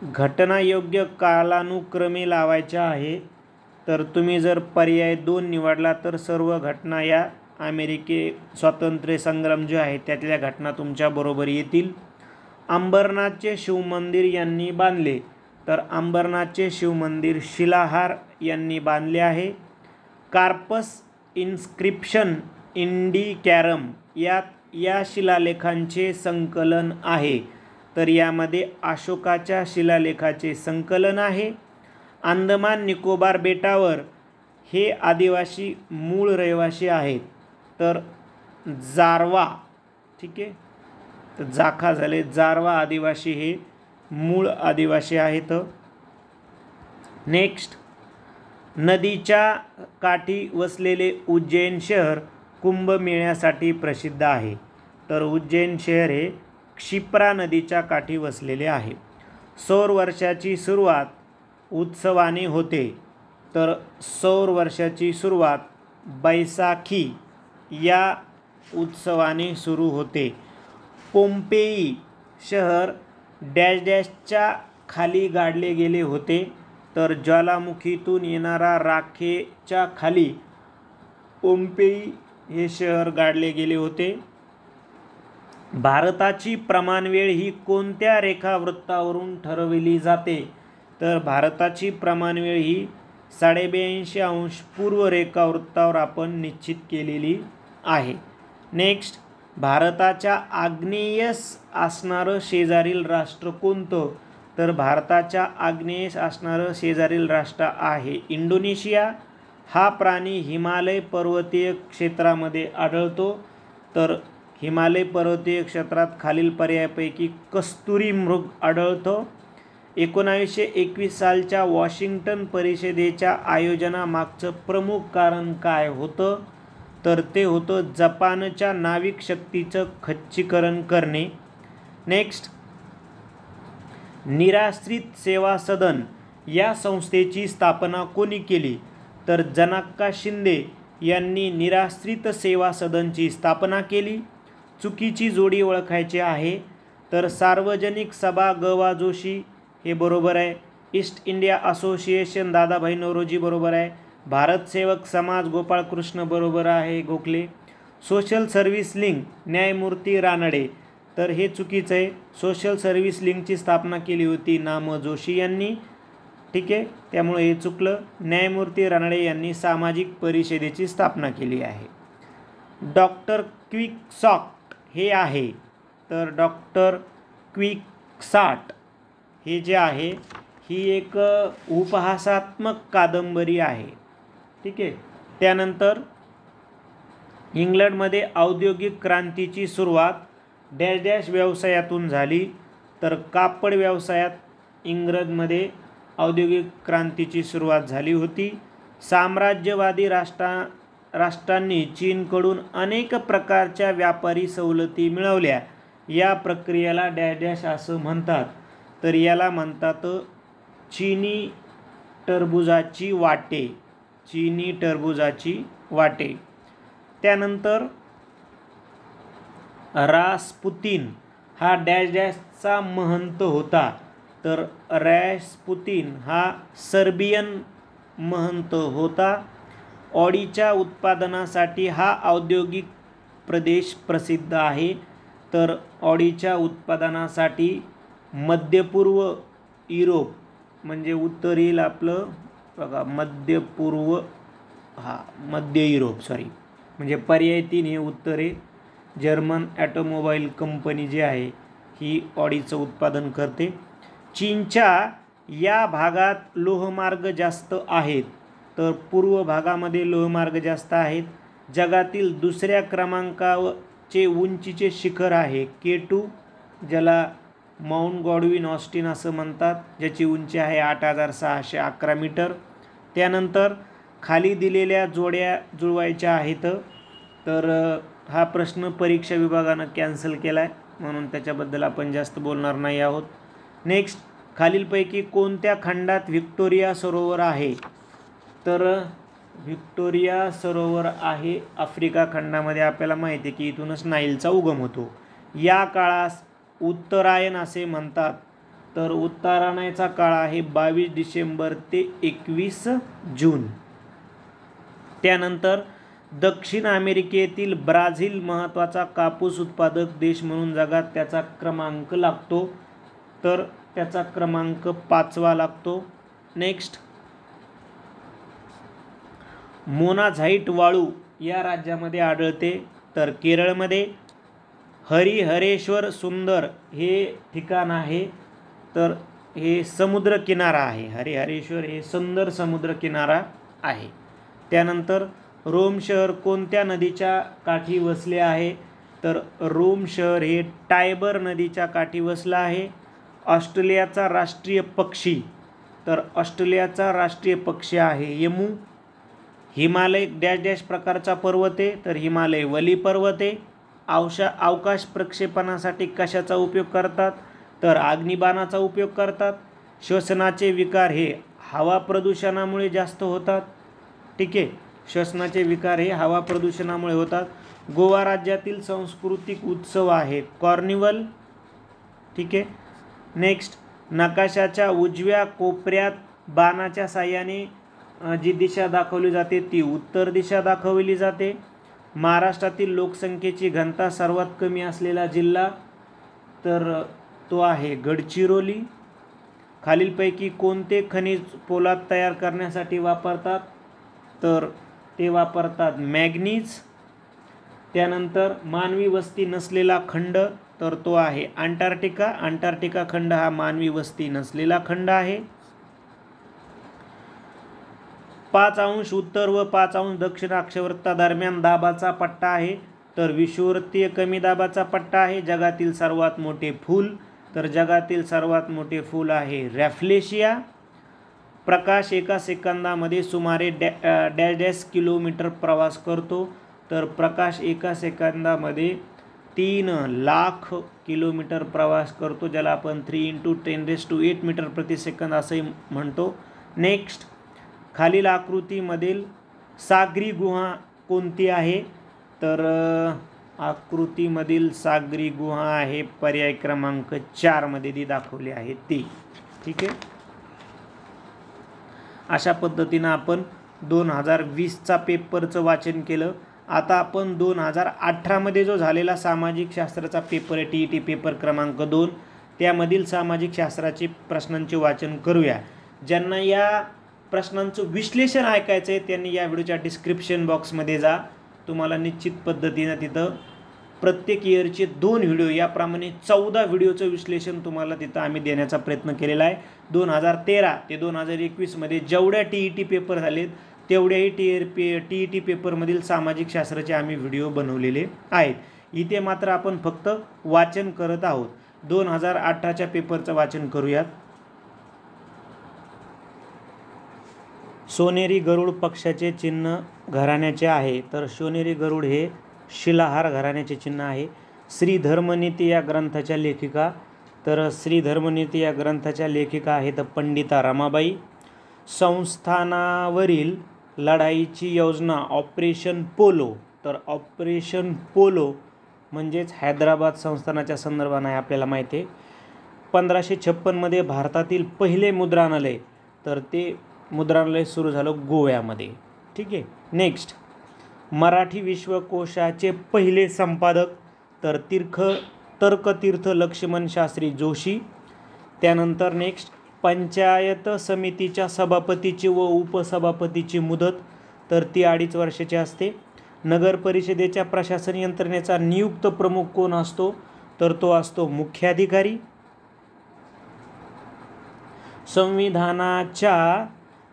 घटनायोग्य कालानुक्रमे लावायच्या आहे. तर तुम्ही जर पर्याय 2 निवडला तर सर्व घटना या स्वातंत्र्य संग्राम जे आहे त्यातल्या घटना तुमच्या बरोबर येतील. अंबरनाथचे शिवमंदिर यांनी बांधले. तर अंबरनाथचे शिवमंदिर शिलाहार यांनी बांधले आहे. कार्पस इन्स्क्रिप्शन इंडिकॅरम या शिलालेखांचे संकलन आहे. तर यामध्ये अशोकाच्या शिलालेखाचे संकलन आहे. अंदमान निकोबार बेटावर हे आदिवासी मूळ रहिवासी आहेत. तर जारवा. ठीक आहे. तर जाखा झाले. जारवा आदिवासी हे मूळ आदिवासी आहेत. नेक्स्ट, नदीच्या काठी वसलेले उज्जैन शहर कुंभमेळ्यासाठी प्रसिद्ध आहे. तर उज्जैन शहर हे क्षिप्रा नदीच्या काठी वसलेले आहे. सौर वर्षाची सुरुवात उत्सवाने होते. तर सौर वर्षाची सुरुवात बैसाखी या उत्सवाने सुरू होते. पोम्पेई शहर डॅश डॅशच्या खाली गाडले गेले होते. तर ज्वालामुखीतून येणारा राखेच्या खाली पोम्पेई हे शहर गाडले गेले होते. भारताची प्रमाणवेळ ही कोणत्या रेखावृत्तावरून ठरवली जाते? तर भारताची प्रमाणवेळ ही 82.5 पूर्व रेखावृत्तावर आपण निश्चित केलेली आहे. नेक्स्ट, भारताच्या आग्नेयेस असणारं शेजारील राष्ट्र कोणतं? तर भारताच्या आग्नेयेस असणारं शेजारील राष्ट्र आहे इंडोनेशिया. हा प्राणी हिमालय पर्वतीय क्षेत्रामध्ये आढळतो. तर हिमालय पर्वतीय क्षेत्रात खालील पर्यायापैकी कस्तुरी मृग आढळतो. 1921 सालच्या वॉशिंग्टन परिषदेच्या आयोजनामागचं प्रमुख कारण काय होतं? तर ते होतं जपानच्या नाविक शक्तीचं खच्चीकरण करणे. नेक्स्ट, निराश्रित सेवा सदन या संस्थेची स्थापना कोणी केली? तर जनाक्का शिंदे यांनी निराश्रित सेवा सदनची स्थापना केली. चुकीची जोडी ओळखायची आहे. तर सार्वजनिक सभा ग.वा. जोशी हे बरोबर आहे. East India Association Dadabhai Naoroji बरोबर आहे. भारत सेवक समाज गोपाळकृष्ण बरोबर आहे गोखले. सोशल सर्व्हिस लिंक न्यायमूर्ती रानडे, तर हे चुकीचं आहे. सोशल सर्व्हिस लिंकची स्थापना केली होती नाम जोशी यांनी. ठीक आहे, त्यामुळे हे चुकलं. न्यायमूर्ती रानडे यांनी सामाजिक परिषदेची स्थापना केली आहे. डॉक्टर क्विक्सॉट हे आहे. तर डॉक्टर क्विक्सॉट हे जे आहे ही एक उपहासात्मक कादंबरी आहे. ठीक आहे. त्यानंतर इंग्लंडमध्ये औद्योगिक क्रांतीची सुरुवात डॅश डॅश व्यवसायातून झाली. तर कापड व्यवसायात इंग्लंडमध्ये औद्योगिक क्रांतीची सुरुवात झाली होती. साम्राज्यवादी राष्ट्रांनी चीनकडून अनेक प्रकारच्या व्यापारी सवलती मिळवल्या. या प्रक्रियेला डॅश डॅश असं म्हणतात. तर याला म्हणतात चीनी टरबुजाची वाटे. चीनी टरबुजाची वाटे. त्यानंतर रासपुतीन हा डॅश डॅशचा महंत होता. तर रासपुतीन हा सर्बियन महंत होता. ऑडीच्या उत्पादनासाठी हा औद्योगिक प्रदेश प्रसिद्ध आहे. तर ऑडीच्या उत्पादनासाठी मध्यपूर्व युरोप म्हणजे उत्तर येईल आपलं बघा मध्यपूर्व मध्य युरोप म्हणजे पर्याय 3 हे उत्तर आहे. जर्मन ॲटोमोबाईल कंपनी जी आहे ही ऑडीचं उत्पादन करते. चीनच्या या भागात लोहमार्ग जास्त आहेत. तर पूर्व भागामध्ये लोहमार्ग जास्त आहेत. जगातील दुसऱ्या क्रमांकाचे उंचीचे शिखर आहे K2, ज्याला माउंट गॉडविन ऑस्टिन असं म्हणतात, ज्याची उंची आहे 8611 मीटर. त्यानंतर खाली दिलेल्या जोड्या जुळवायच्या आहेत. तर हा प्रश्न परीक्षा विभागानं कॅन्सल केला आहे म्हणून त्याच्याबद्दल आपण जास्त बोलणार नाही आहोत. नेक्स्ट, खालीलपैकी कोणत्या खंडात व्हिक्टोरिया सरोवर आहे? तर व्हिक्टोरिया सरोवर आहे आफ्रिका खंडामध्ये. आपल्याला माहिती आहे की इथूनच नाईलचा उगम होतो. या काळास उत्तरायण असे म्हणतात. तर उत्तरायणाचा काळ आहे 22 डिसेंबर ते 21 जून. त्यानंतर दक्षिण अमेरिकेतील ब्राझील महत्त्वाचा कापूस उत्पादक देश म्हणून जगात त्याचा क्रमांक लागतो. तर त्याचा क्रमांक 5वा लागतो. नेक्स्ट, मोनाझाईट वाळू या राज्यामध्ये आढळते. तर केरळमध्ये. हरिहरेश्वर सुंदर हे ठिकाण आहे. तर हे समुद्रकिनारा आहे. हरिहरेश्वर हे सुंदर समुद्रकिनारा आहे. त्यानंतर रोम शहर कोणत्या नदीच्या काठी वसले आहे? तर रोम शहर हे टायबर नदीच्या काठी वसलं आहे. ऑस्ट्रेलियाचा राष्ट्रीय पक्षी. तर ऑस्ट्रेलियाचा राष्ट्रीय पक्षी आहे एमू. हिमालय डॅश डॅश प्रकारचा पर्वत आहे. तर हिमालय वली पर्वत आहे. अवकाश प्रक्षेपणासाठी कशाचा उपयोग करतात? तर अग्निबाणाचा उपयोग करतात. श्वसनाचे विकार हे हवा प्रदूषणामुळे जास्त होतात. ठीक आहे, श्वसनाचे विकार हे हवा प्रदूषणामुळे होतात. गोवा राज्यातील सांस्कृतिक उत्सव आहे कार्निवल. ठीक आहे. नेक्स्ट, नकाशाच्या उजव्या कोपऱ्यात बाणाच्या साहाय्याने जी दिशा दाखवली जाते ती उत्तर दिशा दाखवली जाते. महाराष्ट्रातील लोकसंख्येची घनता सर्वात कमी असलेला जिल्हा तर तो आहे गडचिरोली. खालीलपैकी कोणते खनिज पोलाद तयार करण्यासाठी वापरतात? तर ते वापरतात मॅग्नीज. त्यानंतर मानवी वस्ती नसलेला खंड, तर तो आहे अंटार्क्टिका. अंटार्क्टिका खंड हा मानवी वस्ती नसलेला खंड आहे. 5 अंश उत्तर व 5 अंश दक्षिण अक्षावृत्तादरम्यान दाबाचा पट्टा आहे, तर विषुववृत्तीय कमी दाबाचा पट्टा आहे. जगातील सर्वात मोठे फूल, तर जगातील सर्वात मोठे फूल आहे रॅफ्लेशिया. प्रकाश एका सेकंदामध्ये सुमारे डॅश किलोमीटर प्रवास करतो, तर प्रकाश एका सेकंदामध्ये 3 लाख किलोमीटर प्रवास करतो, ज्याला आपण 3 × 10⁸ मीटर प्रति सेकंद असे म्हणतो. नेक्स्ट, खालील आकृतीमधील सागरी गुहा कोणती आहे? तर आकृतीमधील सागरी गुहा आहे पर्याय क्रमांक 4 मध्ये ती दाखवली आहे ती. ठीक आहे. अशा पद्धतीनं आपण 2020चा पेपरचं वाचन केलं. आता आपण 2018 मध्ये जो झालेला सामाजिक शास्त्राचा पेपर आहे, TET पेपर क्रमांक 2, त्यामधील सामाजिक शास्त्राचे प्रश्नांचे वाचन करूया. ज्यांना या प्रश्नांचं विश्लेषण ऐकायचं आहे त्यांनी या व्हिडिओच्या डिस्क्रिप्शन बॉक्समध्ये जा. तुम्हाला निश्चित पद्धतीनं तिथं प्रत्येक इयरचे 2 व्हिडिओ, याप्रमाणे 14 व्हिडिओचं विश्लेषण तुम्हाला तिथं आम्ही देण्याचा प्रयत्न केलेला आहे. 2013 ते 2021 मध्ये जेवढ्या TET पेपर झालेत तेवढ्याही TET पेपरमधील सामाजिक शास्त्राचे आम्ही व्हिडिओ बनवलेले आहेत. इथे मात्र आपण फक्त वाचन करत आहोत. 2018च्या पेपरचं वाचन करूयात. सोनेरी गरुड पक्षाचे चिन्ह घराण्याचे आहे, तर सोनेरी गरुड हे शिलाहार घराण्याचे चिन्ह आहे. श्री धर्मनीती या ग्रंथाच्या लेखिका, तर श्री धर्मनीती या ग्रंथाच्या लेखिका आहेत पंडिता रमाबाई. संस्थानावरील लढाईची योजना ऑपरेशन पोलो, तर ऑपरेशन पोलो म्हणजेच हैदराबाद संस्थानाच्या संदर्भाने आपल्याला माहिती आहे. 1556 मध्ये भारतातील पहिले मुद्रणालय, तर ते मुद्रणालय सुरू झालं गोव्यामध्ये. ठीक आहे. नेक्स्ट, मराठी विश्वकोशाचे पहिले संपादक, तर तर्कतीर्थ लक्ष्मण शास्त्री जोशी. त्यानंतर नेक्स्ट, पंचायत समितीच्या सभापतीची व उपसभापतीची मुदत, तर ती 2.5 वर्षाची असते. नगर परिषदेच्या प्रशासन यंत्रणेचा नियुक्त प्रमुख कोण असतो? तर तो असतो मुख्याधिकारी. संविधानाच्या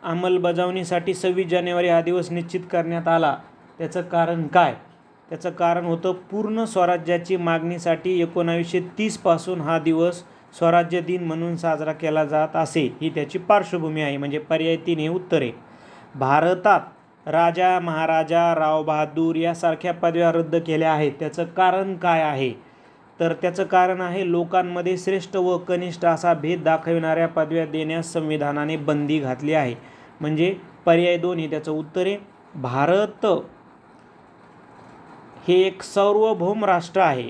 अंमलबजावणीसाठी 26 जानेवारी हा दिवस निश्चित करण्यात आला. त्याचं कारण काय? त्याचं कारण होतं पूर्ण स्वराज्याची मागणीसाठी 1930 पासून हा दिवस स्वराज्य दिन म्हणून साजरा केला जात असे, ही त्याची पार्श्वभूमी आहे. म्हणजे पर्याय 3 हे उत्तर आहे. भारतात राजा, महाराजा, राव बहादूर यासारख्या पदव्या रद्द केल्या आहेत. त्याचं कारण काय आहे? तर त्याचं कारण आहे लोकांमध्ये श्रेष्ठ व कनिष्ठ असा भेद दाखविणाऱ्या पदव्या देण्यास संविधानाने बंदी घातली आहे. म्हणजे पर्याय 2 हे त्याचं उत्तर आहे. भारत हे एक सार्वभौम राष्ट्र आहे.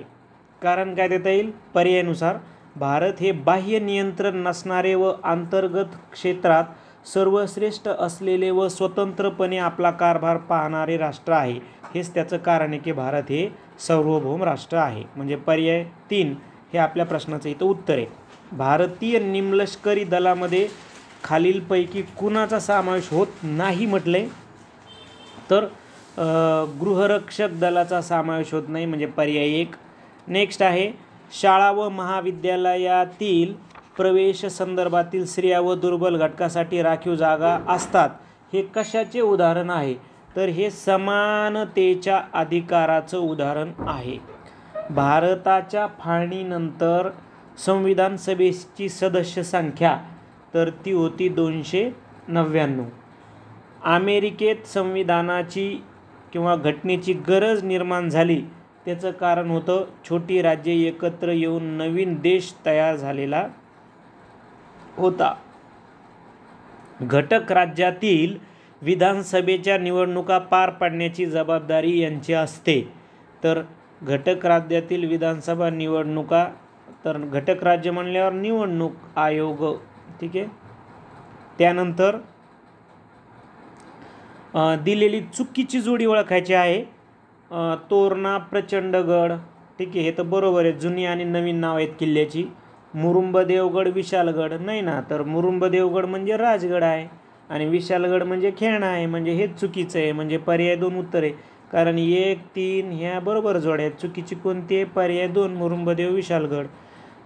कारण काय देता येईल? पर्यायानुसार भारत हे बाह्य नियंत्रण नसणारे व अंतर्गत क्षेत्रात सर्वश्रेष्ठ असलेले व स्वतंत्रपणे आपला कारभार पाहणारे राष्ट्र आहे. हेच त्याचं कारण आहे की भारत हे सार्वभौम राष्ट्र आहे. म्हणजे पर्याय 3 हे आपल्या प्रश्नाचं इथं उत्तर आहे. भारतीय निमलष्करी दलामध्ये खालीलपैकी कुणाचा समावेश होत नाही म्हटलंय? तर गृहरक्षक दलाचा समावेश होत नाही, म्हणजे पर्याय 1. नेक्स्ट आहे, शाळा व महाविद्यालयातील प्रवेश संदर्भातील स्त्रिया व दुर्बल घटकासाठी राखीव जागा असतात. हे कशाचे उदाहरण आहे? तर हे समानतेच्या अधिकाराचं उदाहरण आहे. भारताच्या फाळणीनंतर संविधान सभेची सदस्य संख्या, तर ती होती 299. अमेरिकेत संविधानाची किंवा घटनेची गरज निर्माण झाली, त्याचं कारण होतं छोटी राज्ये एकत्र येऊन नवीन देश तयार झालेला होता. घटक राज्यातील विधानसभेच्या निवडणुका पार पाडण्याची जबाबदारी यांची असते. तर घटक राज्यातील विधानसभा निवडणुका, तर घटक राज्य म्हणल्यावर निवडणूक आयोग. ठीक आहे. त्यानंतर दिलेली चुकीची जोडी ओळखायची आहे. तोरणा प्रचंडगड. ठीक आहे, हे तर बरोबर आहे. जुनी आणि नवीन नाव आहेत किल्ल्याची. मुरुंब देवगड विशालगड नाही ना, तर मुरुंब देवगड म्हणजे राजगड आहे आणि विशालगड म्हणजे खेळणा आहे, म्हणजे हेच चुकीचं आहे. म्हणजे पर्याय 2 उत्तर आहे, कारण 1 3 ह्या बरोबर जोड्या आहेत. चुकीची कोणती आहे? पर्याय 2 मुरुंबदेव विशालगड.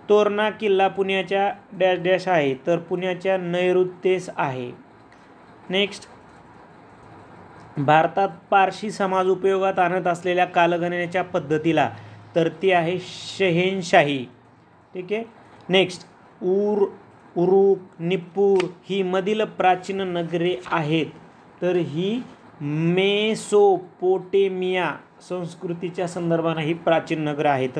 तोरणा किल्ला पुण्याच्या डॅश डॅश आहे, तर पुण्याच्या नैऋत्येस आहे. नेक्स्ट, भारतात पारशी समाज उपयोगात आणत असलेल्या कालगणनेच्या पद्धतीला, तर ती आहे शहेनशाही. ठीक आहे. नेक्स्ट, उरुक, निप्पूर ही मधील प्राचीन नगरे आहेत, तर ही मेसोपोटेमिया संस्कृतीच्या संदर्भाने ही प्राचीन नगरं आहेत.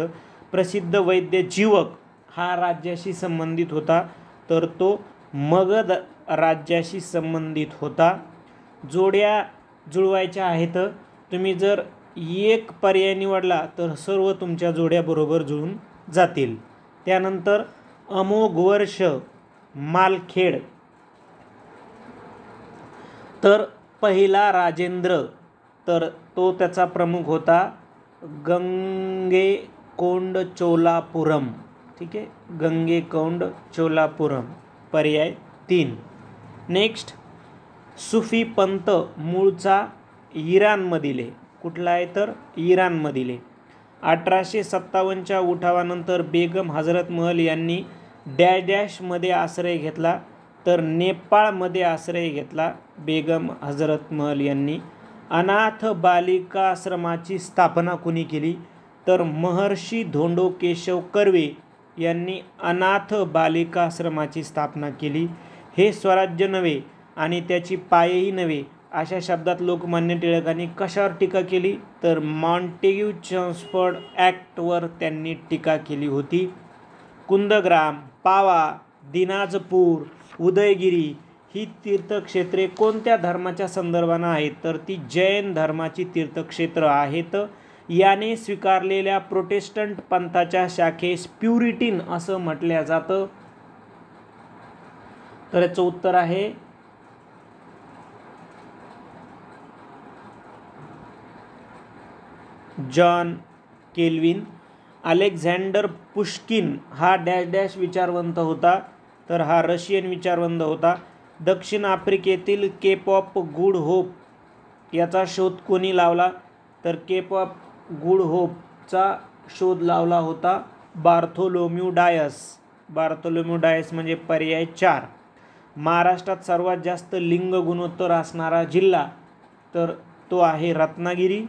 प्रसिद्ध वैद्य जीवक हा राज्याशी संबंधित होता, तर तो मगध राज्याशी संबंधित होता. जोड्या जुळवायच्या आहेत. तुम्ही जर एक पर्याय निवडला तर सर्व तुमच्या जोड्या बरोबर जुळून जातील. त्यानंतर अमोघ वर्ष मालखेड, तर पहिला राजेंद्र, तर तो त्याचा प्रमुख होता गंगेकोंड चोलापुरम. ठीक आहे, गंगेकोंड चोलापुरम, पर्याय 3. नेक्स्ट, सुफी पंथ मूळचा इराणमधील आहे. कुठला आहे? तर इराणमधील आहे. 1857च्या उठावानंतर बेगम हजरत महल यांनी डॅश डॅशमध्ये आश्रय घेतला, तर नेपाळमध्ये आश्रय घेतला. बेगम हजरत महल यांनी अनाथ बालिकाश्रमाची स्थापना कुणी केली? तर महर्षी धोंडो केशव कर्वे यांनी अनाथ बालिकाश्रमाची स्थापना केली. हे स्वराज्य नव्हे आणि त्याची पायही नव्हे अशा शब्दात लोकमान्य टिळकांनी कशावर टीका केली? तर मॉन्टेग्यू चेम्सफोर्ड ॲक्टवर त्यांनी टीका केली होती. कुंदग्राम, पावा, दिनाजपूर, उदयगिरी ही तीर्थक्षेत्रे कोणत्या धर्माच्या संदर्भानं आहेत? तर ती जैन धर्माची तीर्थक्षेत्र आहेत. याने स्वीकारलेल्या प्रोटेस्टंट पंथाच्या शाखेस प्युरिटीन असं म्हटलं जातं. तर याचं उत्तर आहे जॉन केल्विन. अलेक्झांडर पुश्किन हा डॅश डॅश विचारवंत होता, तर हा रशियन विचारवंत होता. दक्षिण आफ्रिकेतील केप ऑफ गुड होप याचा शोध कोणी लावला? तर केप ऑफ गुड होपचा शोध लावला होता बार्थोलोम्यू डायस. बार्थोलोम्यू डायस म्हणजे पर्याय 4. महाराष्ट्रात सर्वात जास्त लिंग गुणोत्तर असणारा जिल्हा, तर तो आहे रत्नागिरी.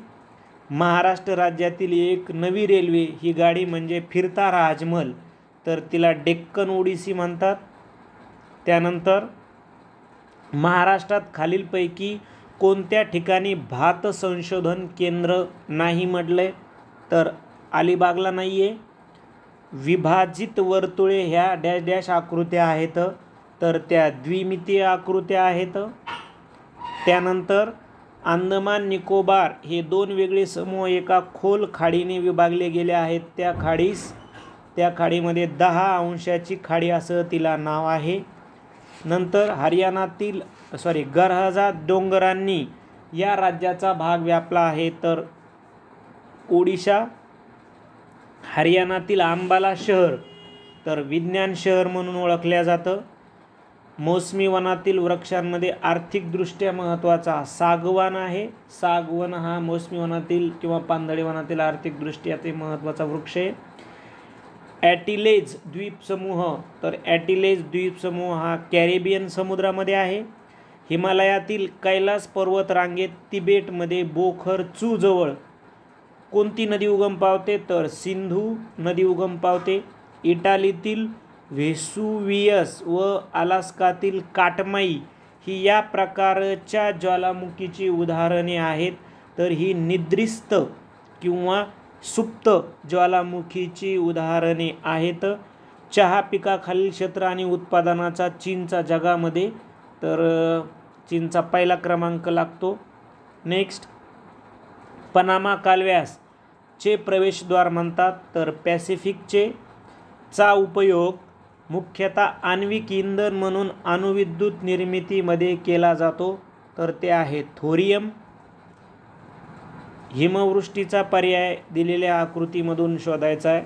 महाराष्ट्र राज्यातील एक नवी रेल्वे ही गाडी म्हणजे फिरता राजमल, तर तिला डेक्कन ओडिसी म्हणतात. त्यानंतर महाराष्ट्रात खालीलपैकी कोणत्या ठिकाणी भात संशोधन केंद्र नाही म्हटलंय? तर अलिबागला नाही आहे. विभाजित वर्तुळे ह्या डॅश डॅश आकृत्या आहेत, तर त्या द्विमितीय आकृत्या आहेत. त्यानंतर अंदमान निकोबार हे 2 वेगळे समूह एका खोल खाडीने विभागले गेले आहेत. त्या खाडीमध्ये 10 अंशाची खाडी असं तिला नाव आहे. नंतर हरियाणातील गरहजा डोंगरांनी या राज्याचा भाग व्यापला आहे, तर ओडिशा. हरियाणातील अंबाला शहर तर विज्ञान शहर म्हणून ओळखल्या जातं. मोसमी वनातील वृक्षांमध्ये आर्थिकदृष्ट्या महत्त्वाचा सागवान आहे. सागवान हा मोसमी वनातील किंवा पानझडी वनातील आर्थिकदृष्ट्या ते महत्त्वाचा वृक्ष आहे. ॲटिलेज द्वीपसमूह, तर ॲटिलेज द्वीपसमूह हा कॅरेबियन समुद्रामध्ये आहे. हिमालयातील कैलास पर्वत रांगेत तिबेटमध्ये बोखरचू जवळ कोणती नदी उगम पावते? तर सिंधू नदी उगम पावते. इटालीतील व्हेसुवियस व अलास्कातील काटमाई ही या प्रकारच्या ज्वालामुखीची उदाहरणे आहेत, तर ही निद्रिस्त किंवा सुप्त ज्वालामुखीची उदाहरणे आहेत. चहा पिकाखालील क्षेत्र आणि उत्पादनाचा चीनचा जगामध्ये, तर चीनचा पहिला क्रमांक लागतो. नेक्स्ट, पनामा कालव्यास चे प्रवेशद्वार म्हणतात, तर पॅसिफिकचे. चा उपयोग मुख्यतः आण्विक इंधन म्हणून अणुविद्युत निर्मितीमध्ये केला जातो, तर ते आहे थोरियम. हिमवृष्टीचा पर्याय दिलेल्या आकृतीमधून शोधायचा आहे,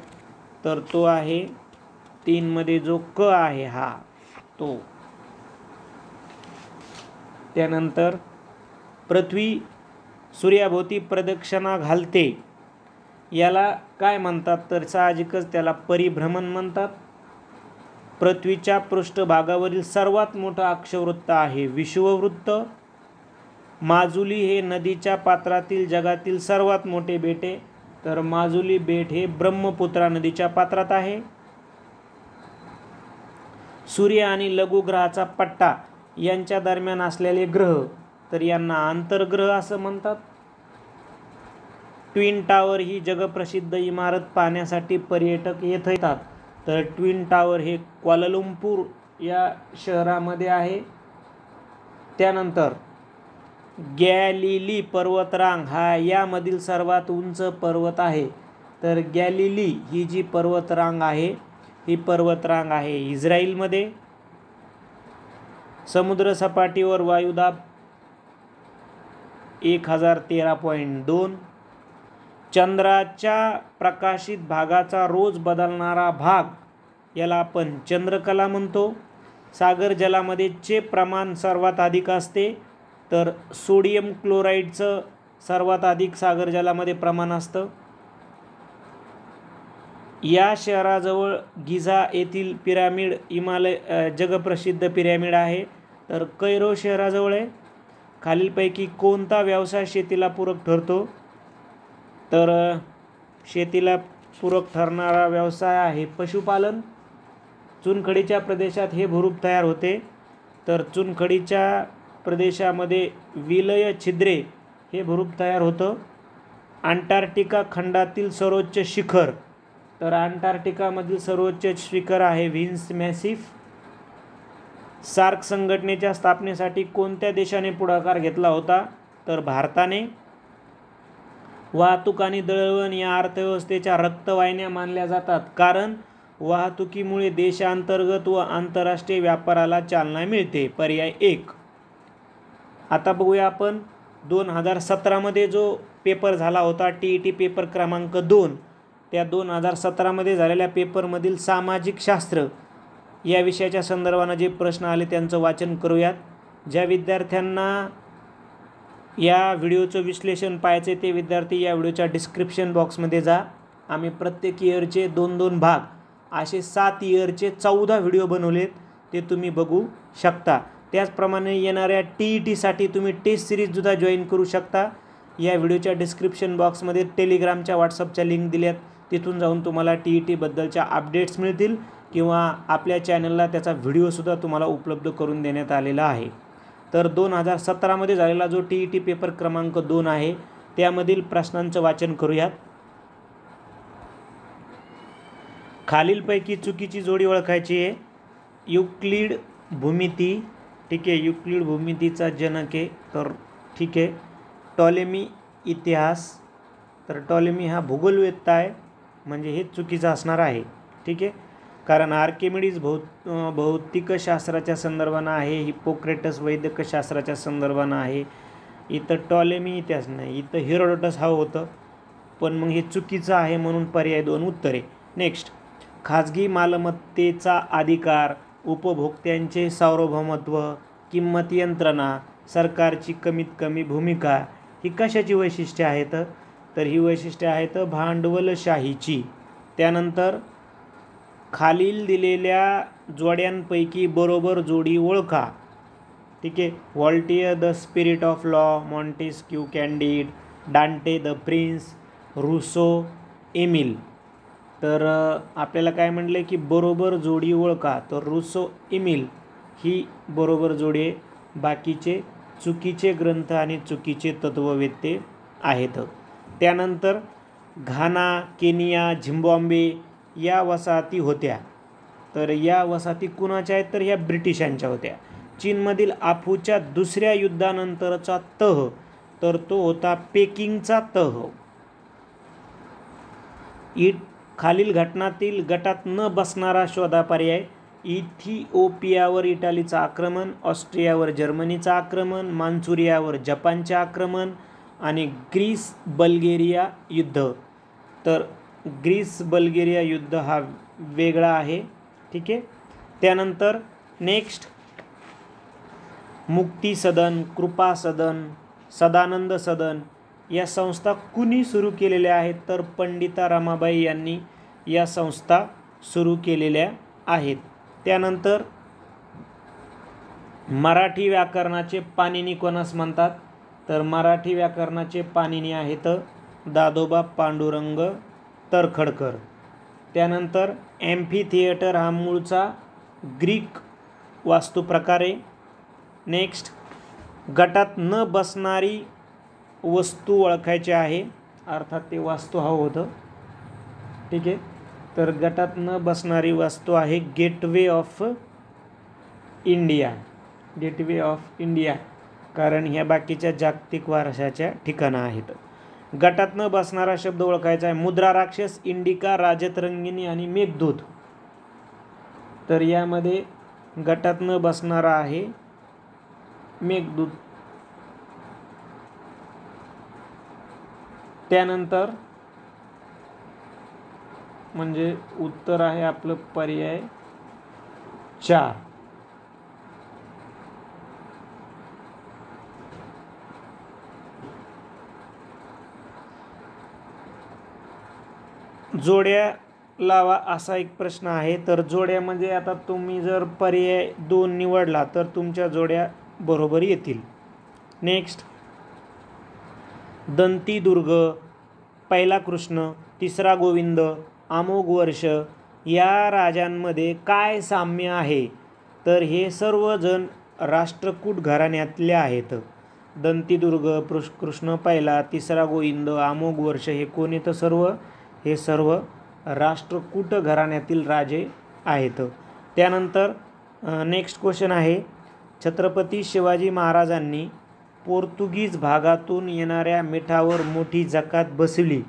तर तो आहे 3 मध्ये जो क आहे हा तो. त्यानंतर पृथ्वी सूर्याभोवती प्रदक्षिणा घालते याला काय म्हणतात, तर साहजिकच त्याला परिभ्रमण म्हणतात. पृथ्वीच्या पृष्ठभागावरील सर्वात मोठा अक्षवृत्त आहे विषुववृत्त. माजुली हे नदीच्या पात्रातील जगातील सर्वात मोठे बेट आहे, तर माजुली बेट हे ब्रह्मपुत्रा नदीच्या पात्रात आहे. सूर्य आणि लघुग्रहाचा पट्टा यांच्या दरम्यान असलेले ग्रह तर यांना आंतरग्रह असं म्हणतात. ट्विन टावर ही जगप्रसिद्ध इमारत पाहण्यासाठी पर्यटक येतात, तर ट्विन टावर हे क्वालालंपूर या शहरामध्ये आहे. त्यानंतर गॅलिली पर्वतरांग हा यामधील सर्वात उंच पर्वत आहे, तर गॅलिली ही जी पर्वतरांग आहे ही पर्वतरांग आहे इस्रायलमध्ये. समुद्र सपाटीवर वायुदाब 1013.2. चंद्राच्या प्रकाशित भागाचा रोज बदलणारा भाग याला आपण चंद्रकला म्हणतो. सागर जलामध्ये चे प्रमाण सर्वात अधिक असते, तर सोडियम क्लोराईडचं सर्वात अधिक सागर जलामध्ये प्रमाण असतं. या शहराजवळ गिझा येथील पिरामिड हिमालय जगप्रसिद्ध पिरामिड आहे, तर कैरो शहराजवळ आहे. खालीलपैकी कोणता व्यवसाय शेतीला पूरक ठरतो, तर शेतीला पूरक ठरणारा व्यवसाय आहे पशुपालन. चुनखडीच्या प्रदेशात हे भूरूप तयार होते, तर चुनखडीच्या प्रदेशामध्ये विलय छिद्रे हे भूरूप तयार होतं. अंटार्क्टिका खंडातील सर्वोच्च शिखर, तर अंटार्क्टिकामधील सर्वोच्च शिखर आहे व्हिन्स मॅसिफ. सार्क संघटनेच्या स्थापनेसाठी कोणत्या देशाने पुढाकार घेतला होता, तर भारताने. वाहतूक आणि दळणवळण या अर्थव्यवस्थेच्या रक्तवाहिन्या मानल्या जातात, कारण वाहतुकीमुळे देशांतर्गत व आंतरराष्ट्रीय व्यापाराला चालना मिळते. पर्याय 1. आता बघूया आपण 2017 मध्ये जो पेपर झाला होता TET पेपर क्रमांक 2, त्या 2017 झालेल्या पेपरमधील सामाजिक शास्त्र या विषयाच्या संदर्भाने जे प्रश्न आले त्यांचं वाचन करूयात. ज्या विद्यार्थ्यांना या व्हिडिओचं विश्लेषण पाहायचे ते विद्यार्थी या व्हिडिओच्या डिस्क्रिप्शन बॉक्समध्ये जा. आम्ही प्रत्येक इयरचे 2-2 भाग असे 7 इयरचे 14 व्हिडिओ बनवलेत, ते तुम्ही बघू शकता. त्याचप्रमाणे येणाऱ्या TETसाठी तुम्ही टेस्ट सिरीजसुद्धा जॉईन करू शकता. या व्हिडिओच्या डिस्क्रिप्शन बॉक्समध्ये टेलिग्रामच्या व्हॉट्सअपच्या लिंक दिल्यात, तिथून जाऊन तुम्हाला TETबद्दलच्या अपडेट्स मिळतील किंवा आपल्या चॅनलला त्याचा व्हिडिओसुद्धा तुम्हाला उपलब्ध करून देण्यात आलेला आहे. तर 2017 झालेला जो TET पेपर क्रमांक 2 आहे त्यामधील प्रश्नांचं वाचन करूयात. खालीलपैकी चुकीची जोडी ओळखायची आहे. युक्लिड भूमिती, ठीक आहे, युक्लिड भूमितीचा जनक आहे, तर ठीक आहे. टॉलेमी इतिहास, तर टॉलेमी हा भूगोलवेत्ता आहे, म्हणजे हे चुकीचं असणार आहे, ठीक आहे. कारण आर्किमिडीज भौतिकशास्त्राच्या संदर्भानं आहे, हिपोक्रेटस वैद्यकशास्त्राच्या संदर्भानं आहे. इथं टॉलेमी इतिहास नाही, इथं हेरोडोटस हा होतं, पण मग हे चुकीचं आहे म्हणून पर्याय 2 उत्तरे. नेक्स्ट, खाजगी मालमत्तेचा अधिकार, उपभोक्त्यांचे सार्वभौमत्व, किंमत यंत्रणा, सरकारची कमीत कमी भूमिका ही कशाची वैशिष्ट्ये आहेत, तर ही वैशिष्ट्ये आहेत भांडवलशाहीची. त्यानंतर खालील दिलेल्या जोड्यांपैकी बरोबर जोडी ओळखा, ठीक आहे. Voltaire the spirit of law, Montesquieu Candide, Dante the prince, Rousseau Emile. तर आपल्याला काय म्हटलं की बरोबर जोडी ओळखा, तर रुसो एमिल ही बरोबर जोडी आहे. बाकीचे चुकीचे ग्रंथ आणि चुकीचे तत्ववेत्ते आहेत. त्यानंतर घाना, केनिया, झिम्बाब्वे या वसाहती होत्या, तर या वसाहती कुणाच्या आहेत, तर ह्या ब्रिटिशांच्या होत्या. चीनमधील आफूच्या दुसऱ्या युद्धानंतरचा तह, तर तो होता पेकिंगचा तह. खालील घटनातील गटात न बसणारा शोधा पर्याय. इथिओपियावर इटालीचं आक्रमण, ऑस्ट्रियावर जर्मनीचं आक्रमण, मान्चुरियावर जपानचे आक्रमण आणि ग्रीस बल्गेरिया युद्ध. तर ग्रीस बल्गेरिया युद्ध हा वेगळा आहे ठीक आहे. त्यानंतर नेक्स्ट मुक्ती सदन, कृपा सदन, सदानंद सदन या संस्था कुणी सुरू केलेल्या आहेत? तर पंडिता रमाबाई यांनी या संस्था सुरू केलेल्या आहेत. त्यानंतर मराठी व्याकरणाचे पाणिनी कोणास म्हणतात? तर मराठी व्याकरणाचे पाणिनी आहेत दादोबा पांडुरंग तरखडकर. त्यानंतर ॲम्फी थिएटर हा मूळचा ग्रीक वास्तुप्रकार आहे. नेक्स्ट गटात न बसणारी वस्तू ओळखायची आहे, अर्थात ते वास्तू हवं होतं. ठीक आहे. तर गटात न बसणारी वस्तू आहे gateway of India. Gateway of India, कारण ह्या बाकीच्या जागतिक वारशाच्या ठिकाणं आहेत. गटात न बसणारा शब्द ओळखायचा आहे मुद्रा राक्षस, इंडिका, राजतरंगिणी आणि मेघदूत. तर यामध्ये गटात न बसणारा आहे मेघदूत. त्यानंतर म्हणजे उत्तर आहे आपलं पर्याय 4. जोड्या लावा असा एक प्रश्न आहे. तर जोड्या म्हणजे आता तुम्ही जर पर्याय 2 निवडला तर तुमच्या जोड्या बरोबर येतील. नेक्स्ट दंतीदुर्ग, पहिला कृष्ण, तिसरा गोविंद, अमोघ वर्ष या राजांमध्ये काय साम्य आहे? तर हे सर्वजण राष्ट्रकूट घराण्यातले आहेत. दंतीदुर्ग, कृष्ण पहिला, तिसरा गोविंद, अमोघ वर्ष हे कोण येतं? हे सर्व राष्ट्रकूट घराण्यातील राजे आहेत. त्यानंतर नेक्स्ट क्वेश्चन आहे छत्रपती शिवाजी महाराजांनी पोर्तुगीज भागातून येणाऱ्या मिठावर मोठी जकात बसवली,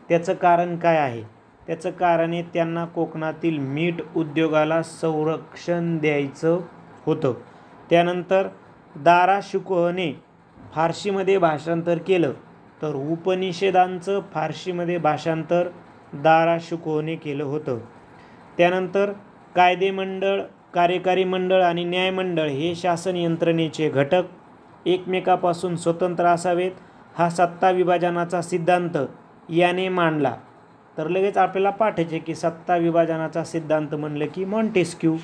त्याचं कारण काय आहे? त्याचं कारण आहे त्यांना कोकणातील मीठ उद्योगाला संरक्षण द्यायचं होतं. त्यानंतर दारा शिकोहने फारसीमध्ये भाषांतर केलं, तर उपनिषदांचं फारसीमध्ये भाषांतर दारा शिकोहने केलं होतं. त्यानंतर कायदेमंडळ, कार्यकारी मंडळ आणि न्यायमंडळ हे शासन यंत्रणेचे घटक एकमेकापासून स्वतंत्र असावेत हा सत्ता विभाजनाचा सिद्धांत याने मांडला. तर लगेच आपल्याला पाठायचे की सत्ता विभाजनाचा सिद्धांत म्हणलं की मॉन्टेस्क्यू.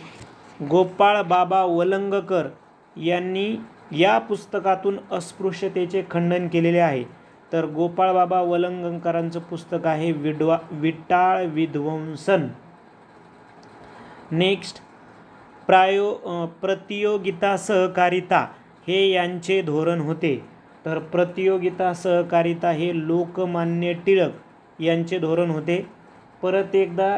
गोपाळ बाबा वलंगकर यांनी या पुस्तकातून अस्पृश्यतेचे खंडन केलेले आहे. तर गोपाळ बाबा वलंगकरांचं पुस्तक आहे विटाळ विध्वंसन. नेक्स्ट प्रतियोगिता सहकारिता हे यांचे धोरण होते. तर प्रतियोगिता सहकारिता हे लोकमान्य टिळक यांचे धोरण होते. परत एकदा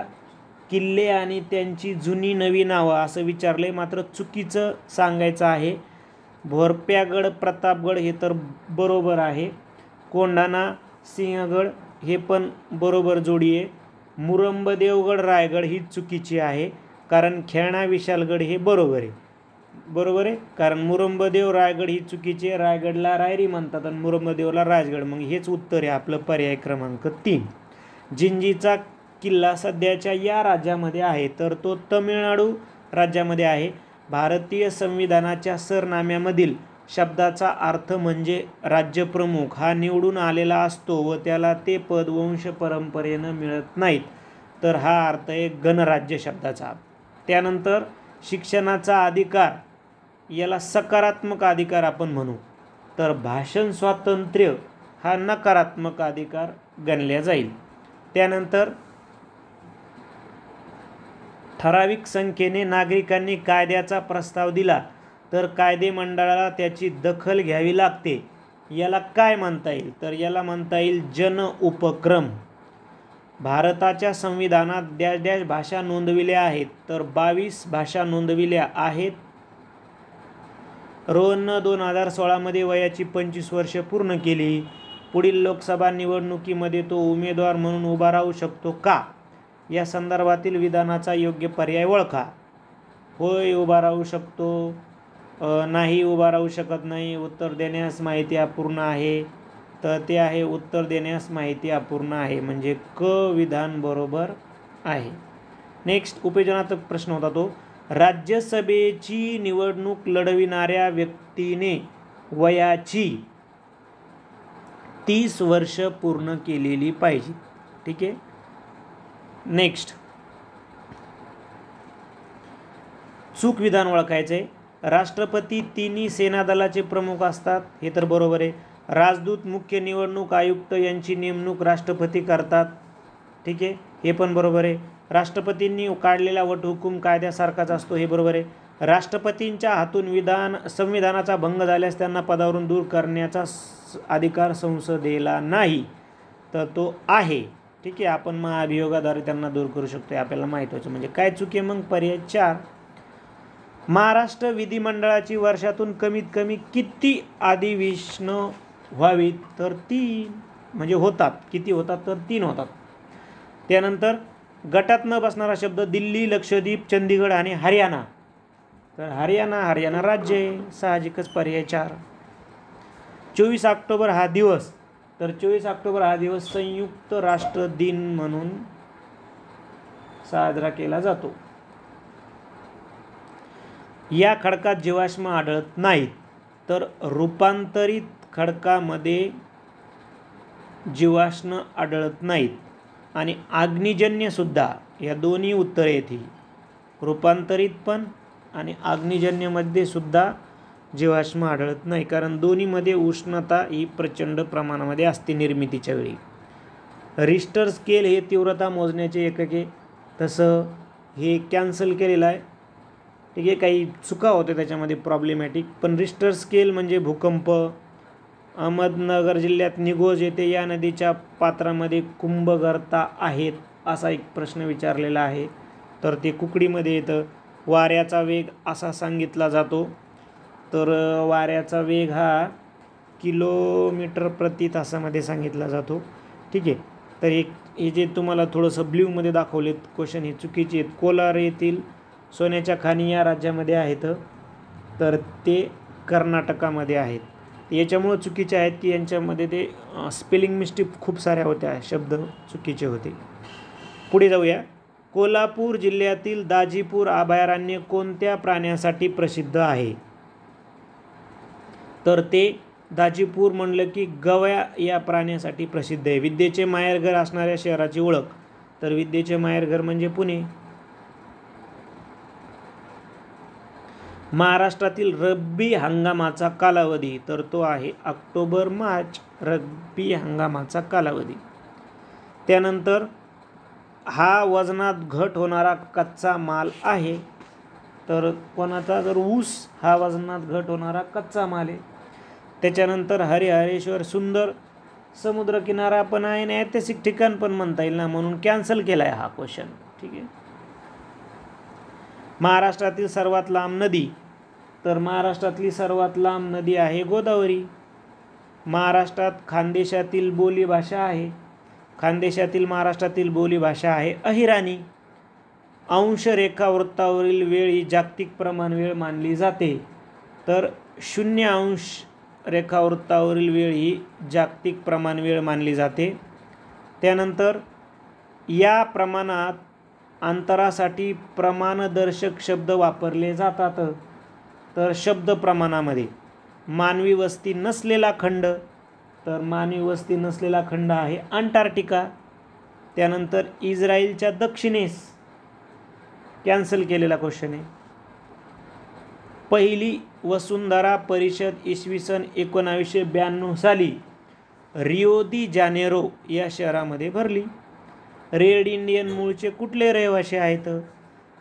किल्ले आणि त्यांची जुनी नवी नावं असं विचारले, मात्र चुकीचं सांगायचं आहे. भोरप्यागड, प्रतापगड हे तर बरोबर आहे. कोंढाणा, सिंहगड हे पण बरोबर जोडी आहे. मुरंबदेवगड, रायगड ही चुकीची आहे, कारण खेळणा विशालगड हे बरोबर आहे. बरोबर आहे, कारण मुरंबदेव रायगड ही चुकीची आहे. रायगडला रायरी म्हणतात आणि मुरंबदेवला राजगड. मग हेच उत्तर आहे आपलं पर्याय क्रमांक 3. जिंजीचा किल्ला सध्याच्या या राज्यामध्ये आहे, तर तो तमिळनाडू राज्यामध्ये आहे. भारतीय संविधानाच्या सरनाम्यामधील शब्दाचा अर्थ म्हणजे राज्यप्रमुख हा निवडून आलेला असतो व त्याला ते पद वंश परंपरेनं मिळत नाहीत. तर हा अर्थ आहे गणराज्य शब्दाचा. त्यानंतर शिक्षणाचा अधिकार याला सकारात्मक अधिकार आपण म्हणू, तर भाषण स्वातंत्र्य हा नकारात्मक अधिकार गणला जाईल. त्यानंतर ठराविक संख्येने नागरिकांनी कायद्याचा प्रस्ताव दिला तर कायदेमंडळाला त्याची दखल घ्यावी लागते, याला काय म्हणता येईल? तर याला म्हणता येईल जन उपक्रम. भारताच्या संविधानात डॅश डॅश भाषा नोंदविल्या आहेत, तर 22 भाषा नोंदविल्या आहेत. रोहननं 2016 मध्ये वयाची 25 वर्ष पूर्ण केली. पुढील लोकसभा निवडणुकीमध्ये तो उमेदवार म्हणून उभा राहू शकतो का? या संदर्भातील विधानाचा योग्य पर्याय ओळखा. होय उभा राहू शकतो, नाही उभा राहू शकत नाही, उत्तर देण्यास माहिती अपूर्ण आहे. तर ते आहे उत्तर देण्यास माहिती अपूर्ण आहे, म्हणजे क विधान बरोबर आहे. नेक्स्ट उपयोजनात्मक प्रश्न होता तो, राज्यसभेची निवडणूक लढविणाऱ्या व्यक्तीने वयाची 30 वर्ष पूर्ण केलेली पाहिजे. ठीक आहे. नेक्स्ट चूक विधान ओळखायचं आहे. राष्ट्रपती तिन्ही सेना दलाचे प्रमुख असतात, हे तर बरोबर आहे. राजदूत, मुख्य निवडणूक आयुक्त यांची नेमणूक राष्ट्रपती करतात. ठीक आहे, हे पण बरोबर आहे. राष्ट्रपतींनी काढलेला वटहुकूम कायद्यासारखाच असतो, हे बरोबर आहे. राष्ट्रपतींच्या हातून संविधानाचा भंग झाल्यास त्यांना पदावरून दूर करण्याचा अधिकार संसदेला नाही, तर तो आहे. ठीक आहे, आपण महाभियोगाद्वारे त्यांना दूर करू शकतो, हे आपल्याला माहीत व्हायचं. म्हणजे काय चुकी मग पर्याय 4. महाराष्ट्र विधिमंडळाची वर्षातून कमीत कमी किती अधिवेशनं व्हावीत, तर 3. म्हणजे होतात, किती होतात, तर 3 होतात. त्यानंतर गटात न बसणारा शब्द दिल्ली, लक्षद्वीप, चंदीगड आणि हरियाणा, तर हरियाणा राज्य आहे, साहजिकच पर्याय 4. 24 ऑक्टोबर हा दिवस, तर 24 ऑक्टोबर हा दिवस संयुक्त राष्ट्र दिन म्हणून साजरा केला जातो. या खडकात जीवाश्म आढळत नाहीत, तर रूपांतरित खडकामध्ये जीवाश्म आढळत नाहीत. आणि अग्निजन्य सुद्धा, या दोन्ही उत्तरे येतील. रूपांतरित पण आणि अग्निजन्यमध्ये सुद्धा जीवाश्म आढळत नाही, कारण दोन्हीमध्ये उष्णता ही प्रचंड प्रमाणामध्ये असते निर्मितीच्या वेळी. रिश्टर स्केल हे तीव्रता मोजण्याचे एकके, तसं हे कॅन्सल केलेलं आहे. ठीक आहे, काही चुका होत्या त्याच्यामध्ये प्रॉब्लेमॅटिक. पण रिश्टर स्केल म्हणजे भूकंप. अहमदनगर जिल्ह्यात निगोज येथे या नदीच्या पात्रामध्ये कुंभगर्ता आहेत, असा एक प्रश्न विचारलेला आहे, तर ते कुकडीमध्ये येतं. वाऱ्याचा वेग असा सांगितला जातो, तर वाऱ्याचा वेग हा किलोमीटर प्रति तासामध्ये सांगितला जातो. ठीक आहे, तर हे जे तुम्हाला थोडंसं ब्ल्यूमध्ये दाखवलेत क्वेश्चन, हे चुकीचे आहेत. कोलार येथील सोन्याच्या खाणी या राज्यामध्ये आहेत, तर ते कर्नाटकामध्ये आहेत. याच्यामुळं चुकीचे आहेत की यांच्यामध्ये ते स्पेलिंग मिस्टेक खूप साऱ्या होत्या, शब्द चुकीचे होते. पुढे जाऊया. कोल्हापूर जिल्ह्यातील दाजीपूर अभयारण्य कोणत्या प्राण्यासाठी प्रसिद्ध आहे, तर ते दाजीपूर म्हणलं की गव्या या प्राण्यासाठी प्रसिद्ध आहे. विद्येचे माहेरघर असणाऱ्या शहराची ओळख, तर विद्येचे माहेरघर म्हणजे पुणे. महाराष्ट्रातील रब्बी हंगामाचा कालावधी, तर तो आहे ऑक्टोबर मार्च, रब्बी हंगामाचा कालावधी. त्यानंतर हा वजनात घट होणारा कच्चा माल आहे, तर कोणाचा, तर ऊस हा वजनात घट होणारा कच्चा माल आहे. त्याच्यानंतर हरिहरेश्वर सुंदर समुद्रकिनारा पण आहे आणि ऐतिहासिक ठिकाण पण म्हणता येईल ना, म्हणून कॅन्सल केला आहे हा क्वेश्चन. ठीक आहे. महाराष्ट्रातील सर्वात लांब नदी, तर महाराष्ट्रातली सर्वात लांब नदी आहे गोदावरी. महाराष्ट्रात खानदेशातील बोलीभाषा आहे, खानदेशातील महाराष्ट्रातील बोलीभाषा आहे अहिराणी. अंश रेखावृत्तावरील वेळ ही जागतिक प्रमाण वेळ मानली जाते, तर 0 अंश रेखावृत्तावरील वेळ ही जागतिक प्रमाण वेळ मानली जाते. त्यानंतर या प्रमाणात अंतरासाठी प्रमाणदर्शक शब्द वापरले जातात, तर शब्द प्रमाणामध्ये मानवी वस्ती नसलेला खंड, तर मानवी वस्ती नसलेला खंड आहे अंटार्क्टिका. त्यानंतर इस्रायलच्या दक्षिणेस, कॅन्सल केलेला क्वेश्चन आहे. पहिली वसुंधरा परिषद इसवी सन 1992 साली रिओ दी जानेरो या शहरामध्ये भरली. रेड इंडियन मूळचे कुठले रहिवासी आहेत,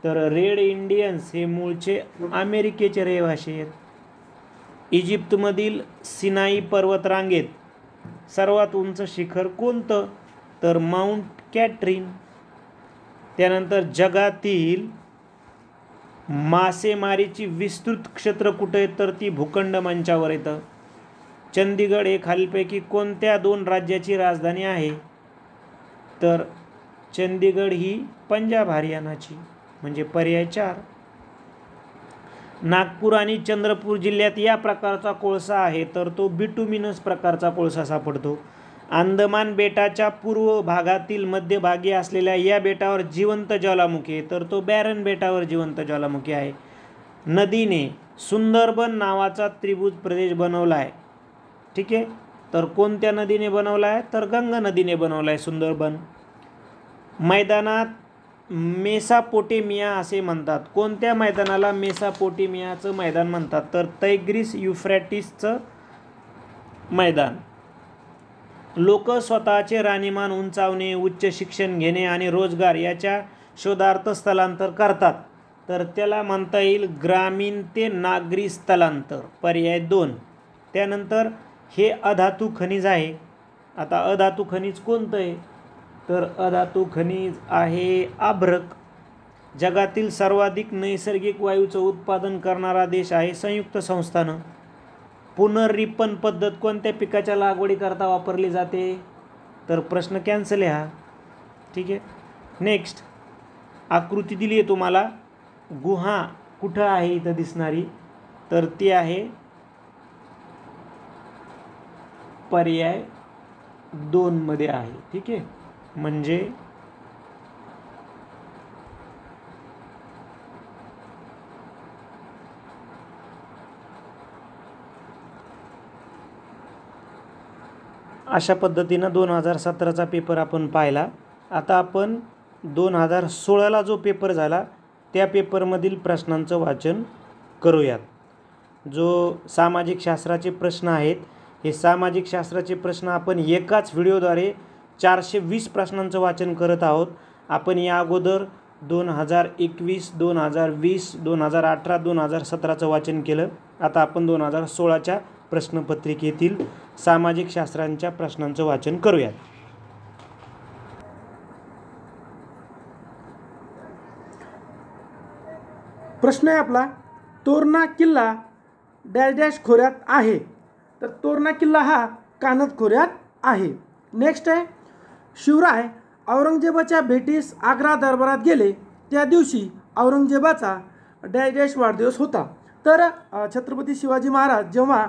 तर रेड इंडियन्स हे मूळचे अमेरिकेचे रहिवासी आहेत. इजिप्तमधील सिनाई पर्वतरांगेत सर्वात उंच शिखर कोणतं, तर माउंट कॅट्रिन. त्यानंतर जगातील मासेमारीची विस्तृत क्षेत्र कुठे आहेत, तर ती भूखंड मंचावर येतं. चंदीगड हे खालीलपैकी कोणत्या 2 राज्याची राजधानी आहे, तर चंदीगड ही पंजाब हरियाणाची, म्हणजे पर्याय 4. नागपूर आणि चंद्रपूर जिल्ह्यात या प्रकारचा कोळसा आहे, तर तो बिटुमिनस प्रकारचा कोळसा सापडतो. अंदमान बेटाच्या पूर्व भागातील मध्यभागी असलेल्या या बेटावर जिवंत ज्वालामुखी आहे, तर तो बॅरन बेटावर जिवंत ज्वालामुखी आहे. नदीने सुंदरबन नावाचा त्रिभुज प्रदेश बनवला आहे. ठीक आहे, तर कोणत्या नदीने बनवला आहे, तर गंगा नदीने बनवला आहे सुंदरबन. मैदानात मेसापोटेमिया असे म्हणतात. कोणत्या मैदानाला मेसापोटेमियाचं मैदान म्हणतात, तर तैग्रिस युफ्रॅटिसचं मैदान. लोक स्वतःचे राहणीमान उंचावणे, उच्च शिक्षण घेणे आणि रोजगार याच्या शोधार्थ स्थलांतर करतात, तर त्याला म्हणता येईल ग्रामीण ते नागरी स्थलांतर. पर्याय 2. त्यानंतर हे अधातू खनिज आहे. आता अधातू खनिज कोणतं आहे, तर अधातू खनिज आहे अभ्रक. जगातील सर्वाधिक नैसर्गिक वायूचं उत्पादन करणारा देश आहे संयुक्त संस्थानं. पुनर्रिपन पद्धत कोणत्या पिकाच्या लागवडीकरता वापरली जाते, तर प्रश्न कॅन्सल आहे हा. ठीक आहे, नेक्स्ट आकृती दिली आहे तुम्हाला. गुहा कुठं आहे इथं दिसणारी, तर ती आहे पर्याय 2 मध्ये आहे. ठीक आहे, म्हणजे अशा पद्धतीनं 2017चा पेपर आपण पाहिला. आता आपण 2016ला जो पेपर झाला त्या पेपरमधील प्रश्नांचं वाचन करूयात. जो सामाजिक शास्त्राचे प्रश्न आहेत, हे सामाजिक शास्त्राचे प्रश्न आपण एकाच व्हिडिओद्वारे 420 प्रश्नांचं वाचन करत आहोत. आपण या अगोदर 2021, 2020, 2018, 2017चं वाचन केलं. आता आपण 2016च्या प्रश्नपत्रिकेतील सामाजिक शास्त्रांच्या प्रश्नांचं वाचन करूयात. प्रश्न आहे आपला, तोरणा किल्ला डॅश डॅश खोऱ्यात आहे, तर तोरणा किल्ला हा कानद खोऱ्यात आहे. नेक्स्ट आहे, शिवराय औरंगजेबाच्या भेटीस आग्रा दरबारात गेले त्या दिवशी औरंगजेबाचा डॅश डॅश वाढदिवस होता. तर छत्रपती शिवाजी महाराज जेव्हा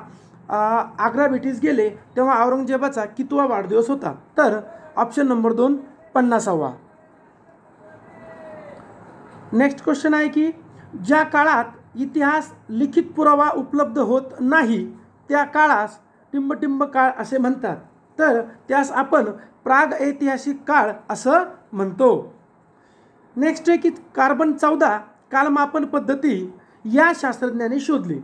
आग्रा भेटीस गेले तेव्हा औरंगजेबाचा कितवा वाढदिवस होता, तर ऑप्शन नंबर 2 50वा. नेक्स्ट क्वेश्चन आहे की ज्या काळात इतिहास लिखित पुरावा उपलब्ध होत नाही त्या काळास टिंबटिंब काळ असे म्हणतात, तर त्यास आपण प्राग ऐतिहासिक काळ असं म्हणतो. नेक्स्ट आहे की कार्बन 14 कालमापन पद्धती या शास्त्रज्ञाने शोधली,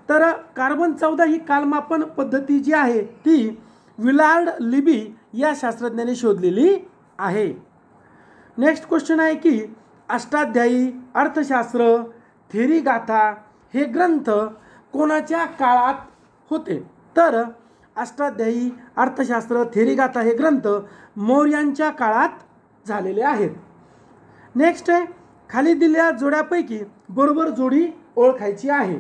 तर कार्बन 14 ही कालमापन पद्धती जी आहे ती विलार्ड लिबी या शास्त्रज्ञाने शोधलेली आहे. नेक्स्ट क्वेश्चन आहे की अष्टाध्यायी, अर्थशास्त्र, थेरी गाथा हे ग्रंथ कोणाच्या काळात होते, तर अष्टाध्यायी, अर्थशास्त्र, थेरी गाथा हे ग्रंथ मौर्यांच्या काळात झालेले आहेत. नेक्स्ट आहे, खाली दिलेल्या जोड्यापैकी बरोबर जोडी ओळखायची आहे,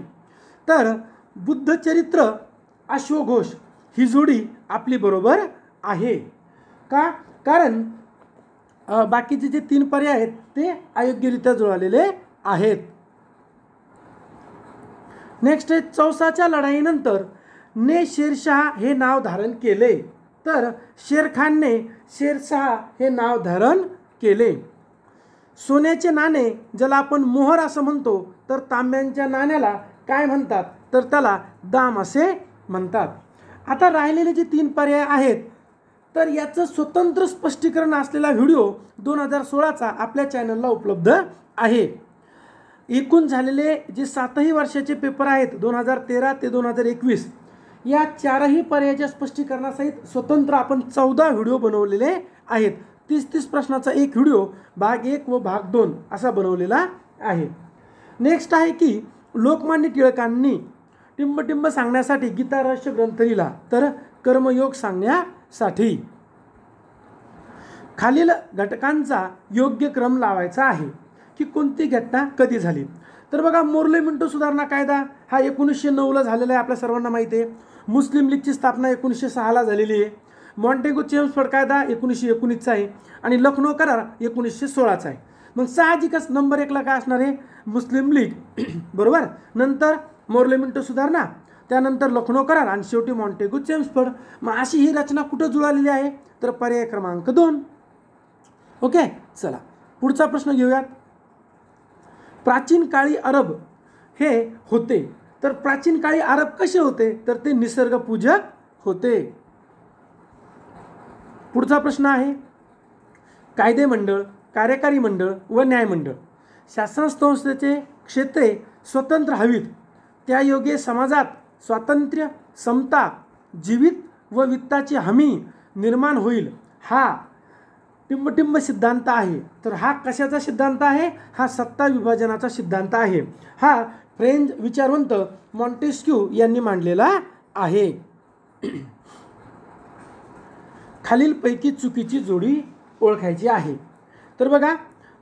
तर बुद्धचरित्र, अश्वघोष ही जोडी आपली बरोबर आहे का, कारण बाकीचे जे 3 पर्याय आहेत ते अयोग्यरित्या जुळलेले आहेत. नेक्स्ट आहे, चौसाच्या लढाईनंतर ने शेरशाह हे नाव धारण केले, तर शेरखानने शेरशाह हे नाव धारण केले. सोन्याचे नाणे ज्याला आपण मोहर असं म्हणतो, तर तांब्यांच्या नाण्याला काय म्हणतात, तर त्याला दाम असे म्हणतात. आता राहिलेले जे 3 पर्याय आहेत, तर याचं स्वतंत्र स्पष्टीकरण असलेला व्हिडिओ 2016चा आपल्या चॅनलला उपलब्ध आहे. एकूण झालेले जे 7ही वर्षाचे पेपर आहेत 2013 ते 2021 या 4ही पर्यायाच्या स्पष्टीकरणासहित स्वतंत्र आपण 14 व्हिडिओ बनवलेले आहेत. 30-30 प्रश्नाचा एक व्हिडिओ भाग 1 व भाग 2 असा बनवलेला आहे. नेक्स्ट आहे की लोकमान्य टिळकांनी टिंबटिंब सांगण्यासाठी गीता रहस्य ग्रंथ लिहिला, तर कर्मयोग सांगण्यासाठी. खालील घटकांचा योग्य क्रम लावायचा आहे की कोणती घटना कधी झाली, तर बघा मोर्ले मिंटो सुधारणा कायदा हा 1909ला झालेला आहे, आपल्या सर्वांना माहिती आहे. मुस्लिम लीगची स्थापना 1906ला झालेली आहे. मॉन्टेगो चेम्सफोर्ड कायदा 1919चा आहे आणि लखनौ करार 1916चा आहे. मग साहजिकच नंबर 1ला काय असणार आहे, मुस्लिम लीग बरोबर. नंतर मोर्ले मिंटो सुधारणा, त्यानंतर लखनौ करार आणि शेवटी मॉन्टेगू चेम्सफोर्ड. मग अशी ही रचना कुठं जुळालेली आहे? तर पर्याय क्रमांक 2. ओके, चला पुढचा प्रश्न घेऊयात. प्राचीन काळी अरब हे होते, तर प्राचीन काळी अरब कसे होते? तर ते निसर्गपूजक होते. पुढचा प्रश्न आहे, कायदे मंडळ, कार्यकारी मंडळ व न्यायमंडळ शासन संस्थेचे क्षेत्रे स्वतंत्र हवीत, त्यायोगे समाजात स्वातंत्र्य, समता, जीवित व वित्ताची हमी निर्माण होईल, हा टिंबटिंब सिद्धांत आहे. तर हा कशाचा सिद्धांत आहे? हा सत्ता विभाजनाचा सिद्धांत आहे. हा फ्रेंच विचारवंत मॉन्टेस्क्यू यांनी मांडलेला आहे. खालीलपैकी चुकीची जोडी ओळखायची आहे. तर बघा,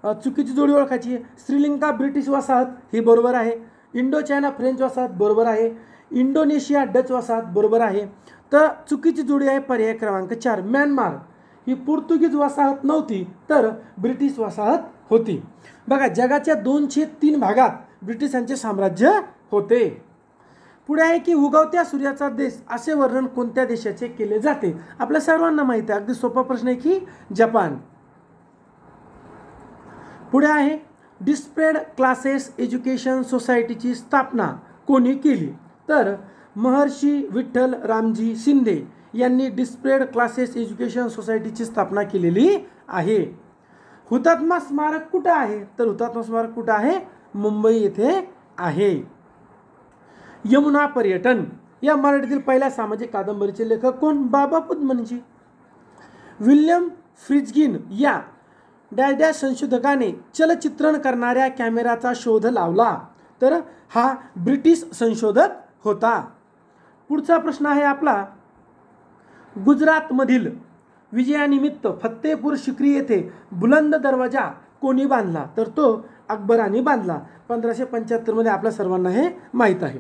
चुकीची जोडी ओळखायची. श्रीलंका ब्रिटिश वसाहत ही बरोबर आहे. इंडो चायना फ्रेंच वसाहत बरोबर आहे. इंडोनेशिया डच वसाहत बरोबर आहे. तर चुकीची जोडी आहे पर्याय क्रमांक 4. म्यानमार ही पोर्तुगीज वसाहत नव्हती, तर ब्रिटिश वसाहत होती. बघा, जगाच्या 2/3 भागात ब्रिटिशांचे साम्राज्य होते. पुढे आहे की उगवत्या सूर्याचा देश असे वर्णन कोणत्या देशाचे केले जाते? आपल्या सर्वांना माहिती आहे, अगदी सोपा प्रश्न आहे की जपान. पुढे आहे, डिस्प्रेड क्लासेस एज्युकेशन सोसायटीची स्थापना कोणी केली? तर महर्षी विठ्ठल रामजी शिंदे यांनी डिस्प्रेड क्लासेस एज्युकेशन सोसायटीची स्थापना केलेली आहे. हुतात्मा स्मारक कुठं आहे? तर हुतात्मा स्मारक कुठं आहे? मुंबई येथे आहे. यमुना पर्यटन या मराठीतील पहिल्या सामाजिक कादंबरीचे लेखक कोण? बाबा पद्मनजी. विल्यम फ्रिजगिन या डॅश संशोधकाने चलचित्रण करणाऱ्या कॅमेराचा शोध लावला? तर हा ब्रिटिश संशोधक होता. पुढचा प्रश्न आहे आपला, गुजरातमधील विजयानिमित्त फत्तेपूर सिक्री येथे बुलंद दरवाजा कोणी बांधला? तर तो अकबराने बांधला 1575 मध्ये. आपल्या सर्वांना हे माहीत आहे.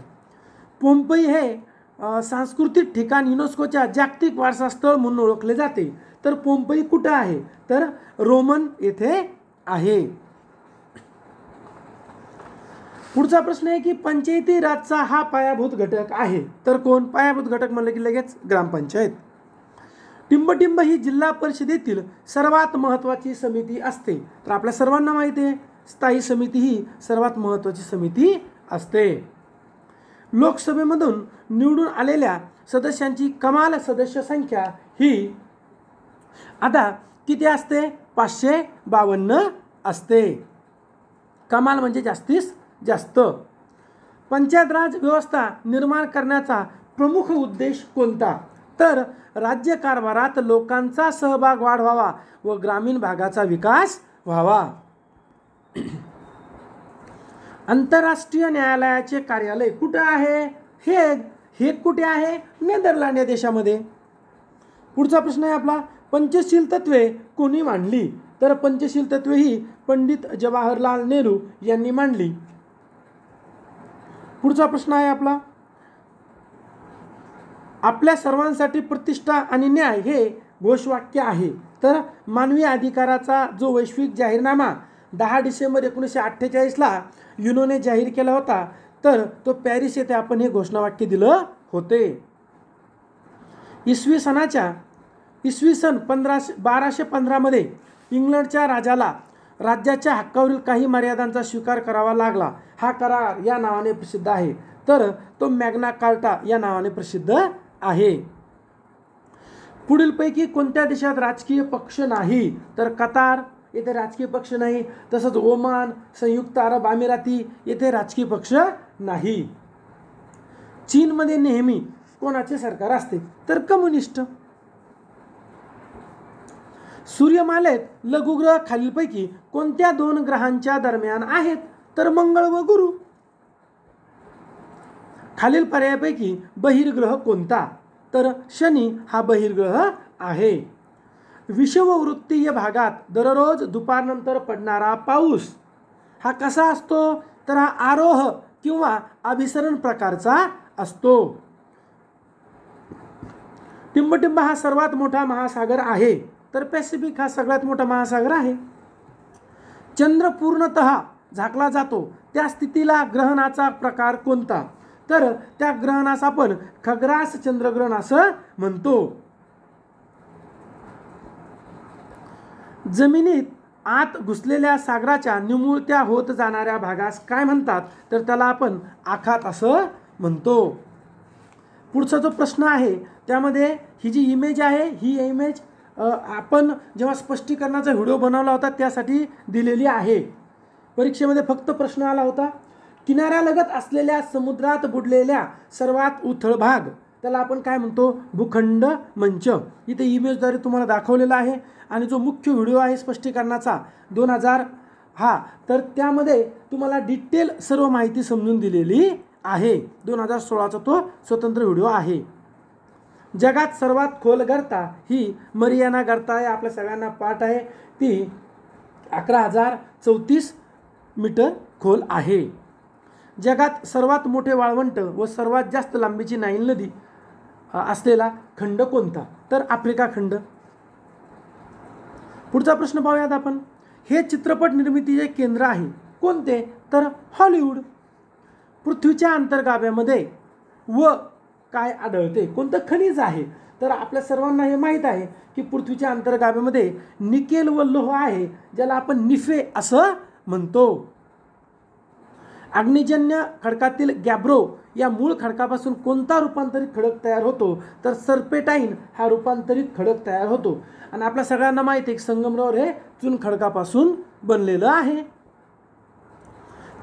पोम्पई हे सांस्कृतिक ठिकाण युनेस्कोच्या जागतिक वारसा स्थळ म्हणून ओळखले जाते. तर पोम्पई कुठं आहे? तर रोमन येथे आहे. पुढचा प्रश्न आहे की पंचायती राजचा हा पायाभूत घटक आहे. तर कोण? पायाभूत घटक म्हणलं की लगेच ग्रामपंचायत. टिंबटिंब ही जिल्हा परिषदेतील सर्वात महत्त्वाची समिती असते. तर आपल्या सर्वांना माहिती आहे, स्थायी समिती ही सर्वात महत्त्वाची समिती असते. लोकसभेमधून निवडून आलेल्या सदस्यांची कमाल सदस्य संख्या ही आता किती असते? 552 असते. कमाल म्हणजे जास्तीत जास्त. पंचायत राज व्यवस्था निर्माण करण्याचा प्रमुख उद्देश कोणता? तर राज्य कारभारात लोकांचा सहभाग वाढवावा व ग्रामीण भागाचा विकास व्हावा. आंतरराष्ट्रीय न्यायालयाचे कार्यालय कुठे आहे? हेग कुठे आहे? नेदरलँड या देशामध्ये. पुढचा प्रश्न आहे आपला, पंचशील तत्वे कोणी मांडली? तर पंचशील तत्वे ही पंडित जवाहरलाल नेहरू यांनी मांडली. पुढचा प्रश्न आहे आपला, आपल्या सर्वांसाठी प्रतिष्ठा आणि न्याय हे घोषवाक्य आहे. तर मानवी अधिकाराचा जो वैश्विक जाहीरनामा 10 डिसेंबर 1948ला युनोने जाहीर केला होता, तर तो पॅरिस येथे आपण हे घोषणावाक्य दिलं होते. इसवी सन 1215 मध्ये इंग्लंडच्या राजाला राज्याच्या हक्कावरील काही मर्यादांचा स्वीकार करावा लागला. हा करार या नावाने प्रसिद्ध आहे. तर तो मॅग्ना कार्टा या नावाने प्रसिद्ध आहे. पुढीलपैकी कोणत्या देशात राजकीय पक्ष नाही? तर कतार येथे राजकीय पक्ष नाही. तसंच ओमान, संयुक्त अरब अमिराती येथे राजकीय पक्ष नाही. चीनमध्ये नेहमी कोणाचे सरकार असते? तर कम्युनिस्ट. सूर्यमालेत लघुग्रह खालीलपैकी कोणत्या 2 ग्रहांच्या दरम्यान आहेत? तर मंगळ व गुरु. खालील पर्यायापैकी बहिर्ग्रह कोणता? तर शनी हा बहिर्ग्रह आहे. विषुववृत्तीय भागात दररोज दुपारनंतर पडणारा पाऊस हा कसा असतो? तर हा आरोह किंवा अभिसरण प्रकारचा असतो. टिंबटिंब हा सर्वात मोठा महासागर आहे. तर पॅसिफिक हा सगळ्यात मोठा महासागर आहे. चंद्र पूर्णतः झाकला जातो त्या स्थितीला ग्रहणाचा प्रकार कोणता? तर त्या ग्रहणास आपण खग्रास चंद्रग्रहण असं म्हणतो. जमिनीत आत घुसलेल्या सागराच्या निमुळत्या होत जाणाऱ्या भागास काय म्हणतात, तर त्याला आपण आखात असं म्हणतो. पुढचा जो प्रश्न आहे त्यामध्ये ही जी इमेज आहे, ही इमेज आपण जेव्हा स्पष्टीकरणाचा व्हिडिओ बनवला होता त्यासाठी दिलेली आहे. परीक्षेमध्ये फक्त प्रश्न आला होता, किनाऱ्यालगत असलेल्या समुद्रात बुडलेल्या सर्वात उथळ भाग त्याला आपण काय म्हणतो, भूखंड मंच. इथे इमेजद्वारे तुम्हाला दाखवलेला आहे. आणि जो मुख्य व्हिडिओ आहे स्पष्टीकरणाचा 2000 हा, तर त्यामध्ये तुम्हाला डिटेल सर्व माहिती समजून दिलेली आहे. 2016चा तो स्वतंत्र व्हिडिओ आहे. जगात सर्वात खोल गर्ता ही मरियाना गर्ता आहे, आपल्या सगळ्यांना पाठ आहे. ती 11,034 मीटर खोल आहे. जगात सर्वात मोठे वाळवंट व सर्वात जास्त लांबीची नाईल नदी असलेला खंड कोणता, तर आफ्रिका खंड. पुढचा प्रश्न पाहूयात आपण. हे चित्रपट निर्मितीचे केंद्र आहे कोणते, तर हॉलिवूड. पृथ्वीच्या अंतर्गाभ्यामध्ये व काय आढळते, कोणतं खनिज आहे, तर आपल्या सर्वांना हे माहीत आहे की पृथ्वीच्या अंतर्गाभ्यामध्ये निकेल व लोह आहे, ज्याला आपण निफे असं म्हणतो. अग्निजन्य खडकातील गॅब्रो या मूळ खडकापासून कोणता रूपांतरित खडक तयार होतो, तर सर्पेटाईन हा रूपांतरित खडक तयार होतो. आणि आपल्या सगळ्यांना माहिती आहे की संगमरवर हे चून खडकापासून बनलेलं आहे.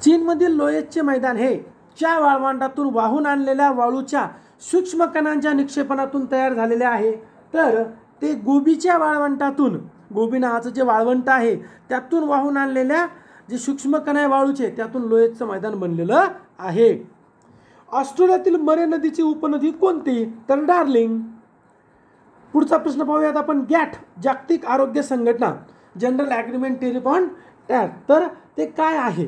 चीनमधील लोयेचे मैदान हे च्या वाळवंटातून वाहून आणलेल्या वाळूच्या सूक्ष्म कणांच्या निक्षेपणातून तयार झालेले आहे, तर ते गोबीच्या वाळवंटातून, गोबी नावाचं जे वाळवंट आहे त्यातून वाहून आणलेल्या जे सूक्ष्म कण आहे वाळूचे त्यातून लोयेचं मैदान बनलेलं आहे. ऑस्ट्रेलियातील मरे नदीची उपनदी कोणती, तर डार्लिंग. पुढचा प्रश्न पाहूयात आपण. गॅट जागतिक आरोग्य संघटना, general agreement tariff on tariff, तर ते काय आहे,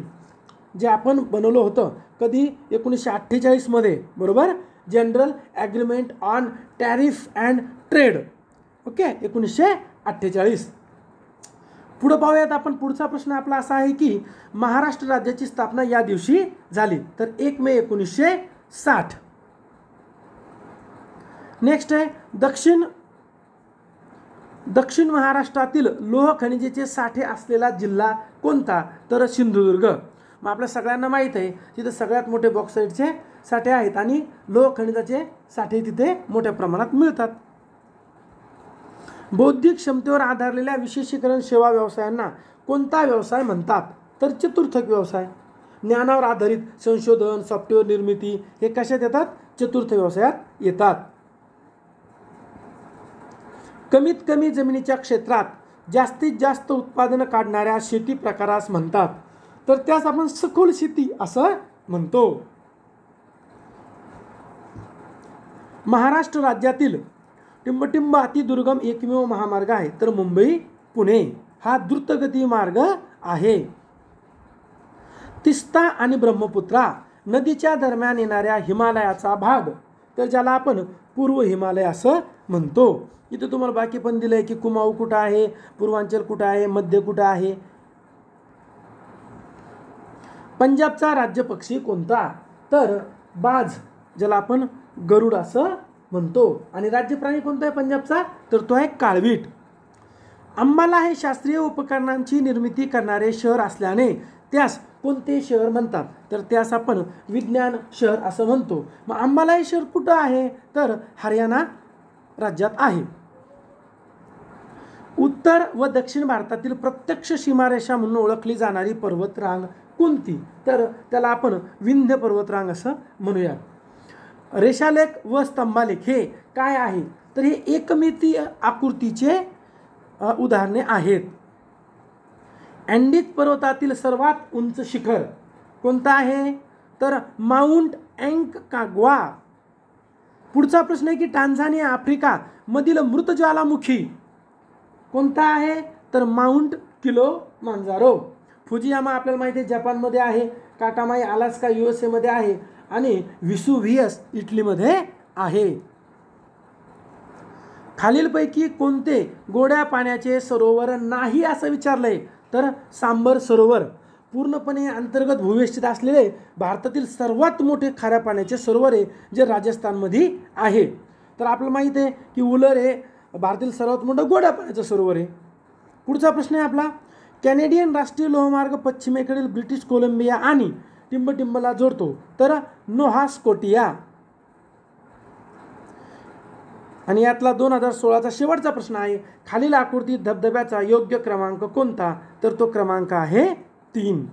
जे आपण बनवलं होतं कधी 1948 मध्ये, बरोबर. General agreement on tariff and trade, okay, 1948. पुढं पाहूयात आपण. पुढचा प्रश्न आपला असा आहे की महाराष्ट्र राज्याची स्थापना या दिवशी झाली, तर 1 मे 1960. नेक्स्ट आहे दक्षिण महाराष्ट्रातील लोह खनिजेचे साठे असलेला जिल्हा कोणता, तर सिंधुदुर्ग. मग आपल्या सगळ्यांना माहीत आहे तिथे सगळ्यात मोठे बॉक्साईटचे साठे आहेत आणि लोह खनिजाचे साठे तिथे मोठ्या प्रमाणात मिळतात. बौद्धिक क्षमतेवर आधारलेल्या विशेषीकरण सेवा व्यवसायांना कोणता व्यवसाय म्हणतात, तर चतुर्थक व्यवसाय. ज्ञानावर आधारित संशोधन, सॉफ्टवेअर निर्मिती हे कशात येतात, चतुर्थ व्यवसायात येतात. कमीत कमी जमिनीच्या क्षेत्रात जास्तीत जास्त उत्पादन काढणाऱ्या शेती प्रकारास म्हणतात, तर त्यास आपण सखोल शेती असं म्हणतो. महाराष्ट्र राज्यातील टिंबटिंब अतिदुर्गम एकमेव महामार्ग आहे, तर मुंबई पुणे हा द्रुतगती मार्ग आहे. तिस्ता आणि ब्रह्मपुत्रा नदीच्या दरम्यान येणाऱ्या हिमालयाचा भाग, तर ज्याला आपण पूर्व हिमालय असं म्हणतो. इथे तुम्हाला बाकी पण दिलं आहे की कुमाऊ कुठं आहे, पूर्वांचल कुठं आहे, मध्य कुठं आहे. पंजाबचा राज्य पक्षी कोणता, तर बाज, ज्याला आपण गरुड असं म्हणतो. आणि राज्य प्राणी कोणता आहे पंजाबचा, तर तो आहे काळवीट. अंबाला हे शास्त्रीय उपकरणांची निर्मिती करणारे शहर असल्याने त्यास कोणते शहर म्हणतात, तर त्यास आपण विज्ञान शहर असं म्हणतो. मग अंबाला हे शहर कुठं आहे, तर हरियाणा राज्यात आहे. उत्तर व दक्षिण भारतातील प्रत्यक्ष सीमारेषा म्हणून ओळखली जाणारी पर्वतरांग कोणती, तर त्याला आपण विंध्य पर्वतरांग असं म्हणूया. रेषालेख व स्तंभालेख हे काय आहे, तर हे एकमितीय आकृतीचे उदाहरणे आहेत. अँडीज पर्वतातील सर्वात उंच शिखर कोणतं आहे, तर माउंट अँकॉग्वा. पुढचा प्रश्न आहे की टांझानिया आफ्रिका मधील मृत ज्वालामुखी कोणता आहे, तर माउंट किलिमांजारो. फुजियामा आपल्याला माहिती आहे जपानमध्ये आहे, काटामाई अलास्का USA मध्ये आहे आणि विसुव्हियस इटलीमध्ये आहे. खालीलपैकी कोणते गोड्या पाण्याचे सरोवर नाही असं विचारलंय, तर सांबर सरोवर. पूर्णपणे अंतर्गत भूविस्थित असलेले भारतातील सर्वात मोठे खाऱ्या पाण्याचे सरोवर आहे, जे राजस्थानमध्ये आहे. तर आपल्याला माहीत आहे की उलर हे भारतातील सर्वात मोठं गोड्या पाण्याचं सरोवर आहे. पुढचा प्रश्न आहे आपला, कॅनेडियन राष्ट्रीय लोहमार्ग पश्चिमेकडील ब्रिटिश कोलंबिया आणि टिंबटिंबला जोडतो, तर नोव्हा स्कोटिया. आणि यातला 2016चा शेवटचा प्रश्न आहे, खालील आकृतीत धबधब्याचा योग्य क्रमांक कोणता, तर तो क्रमांक आहे 3.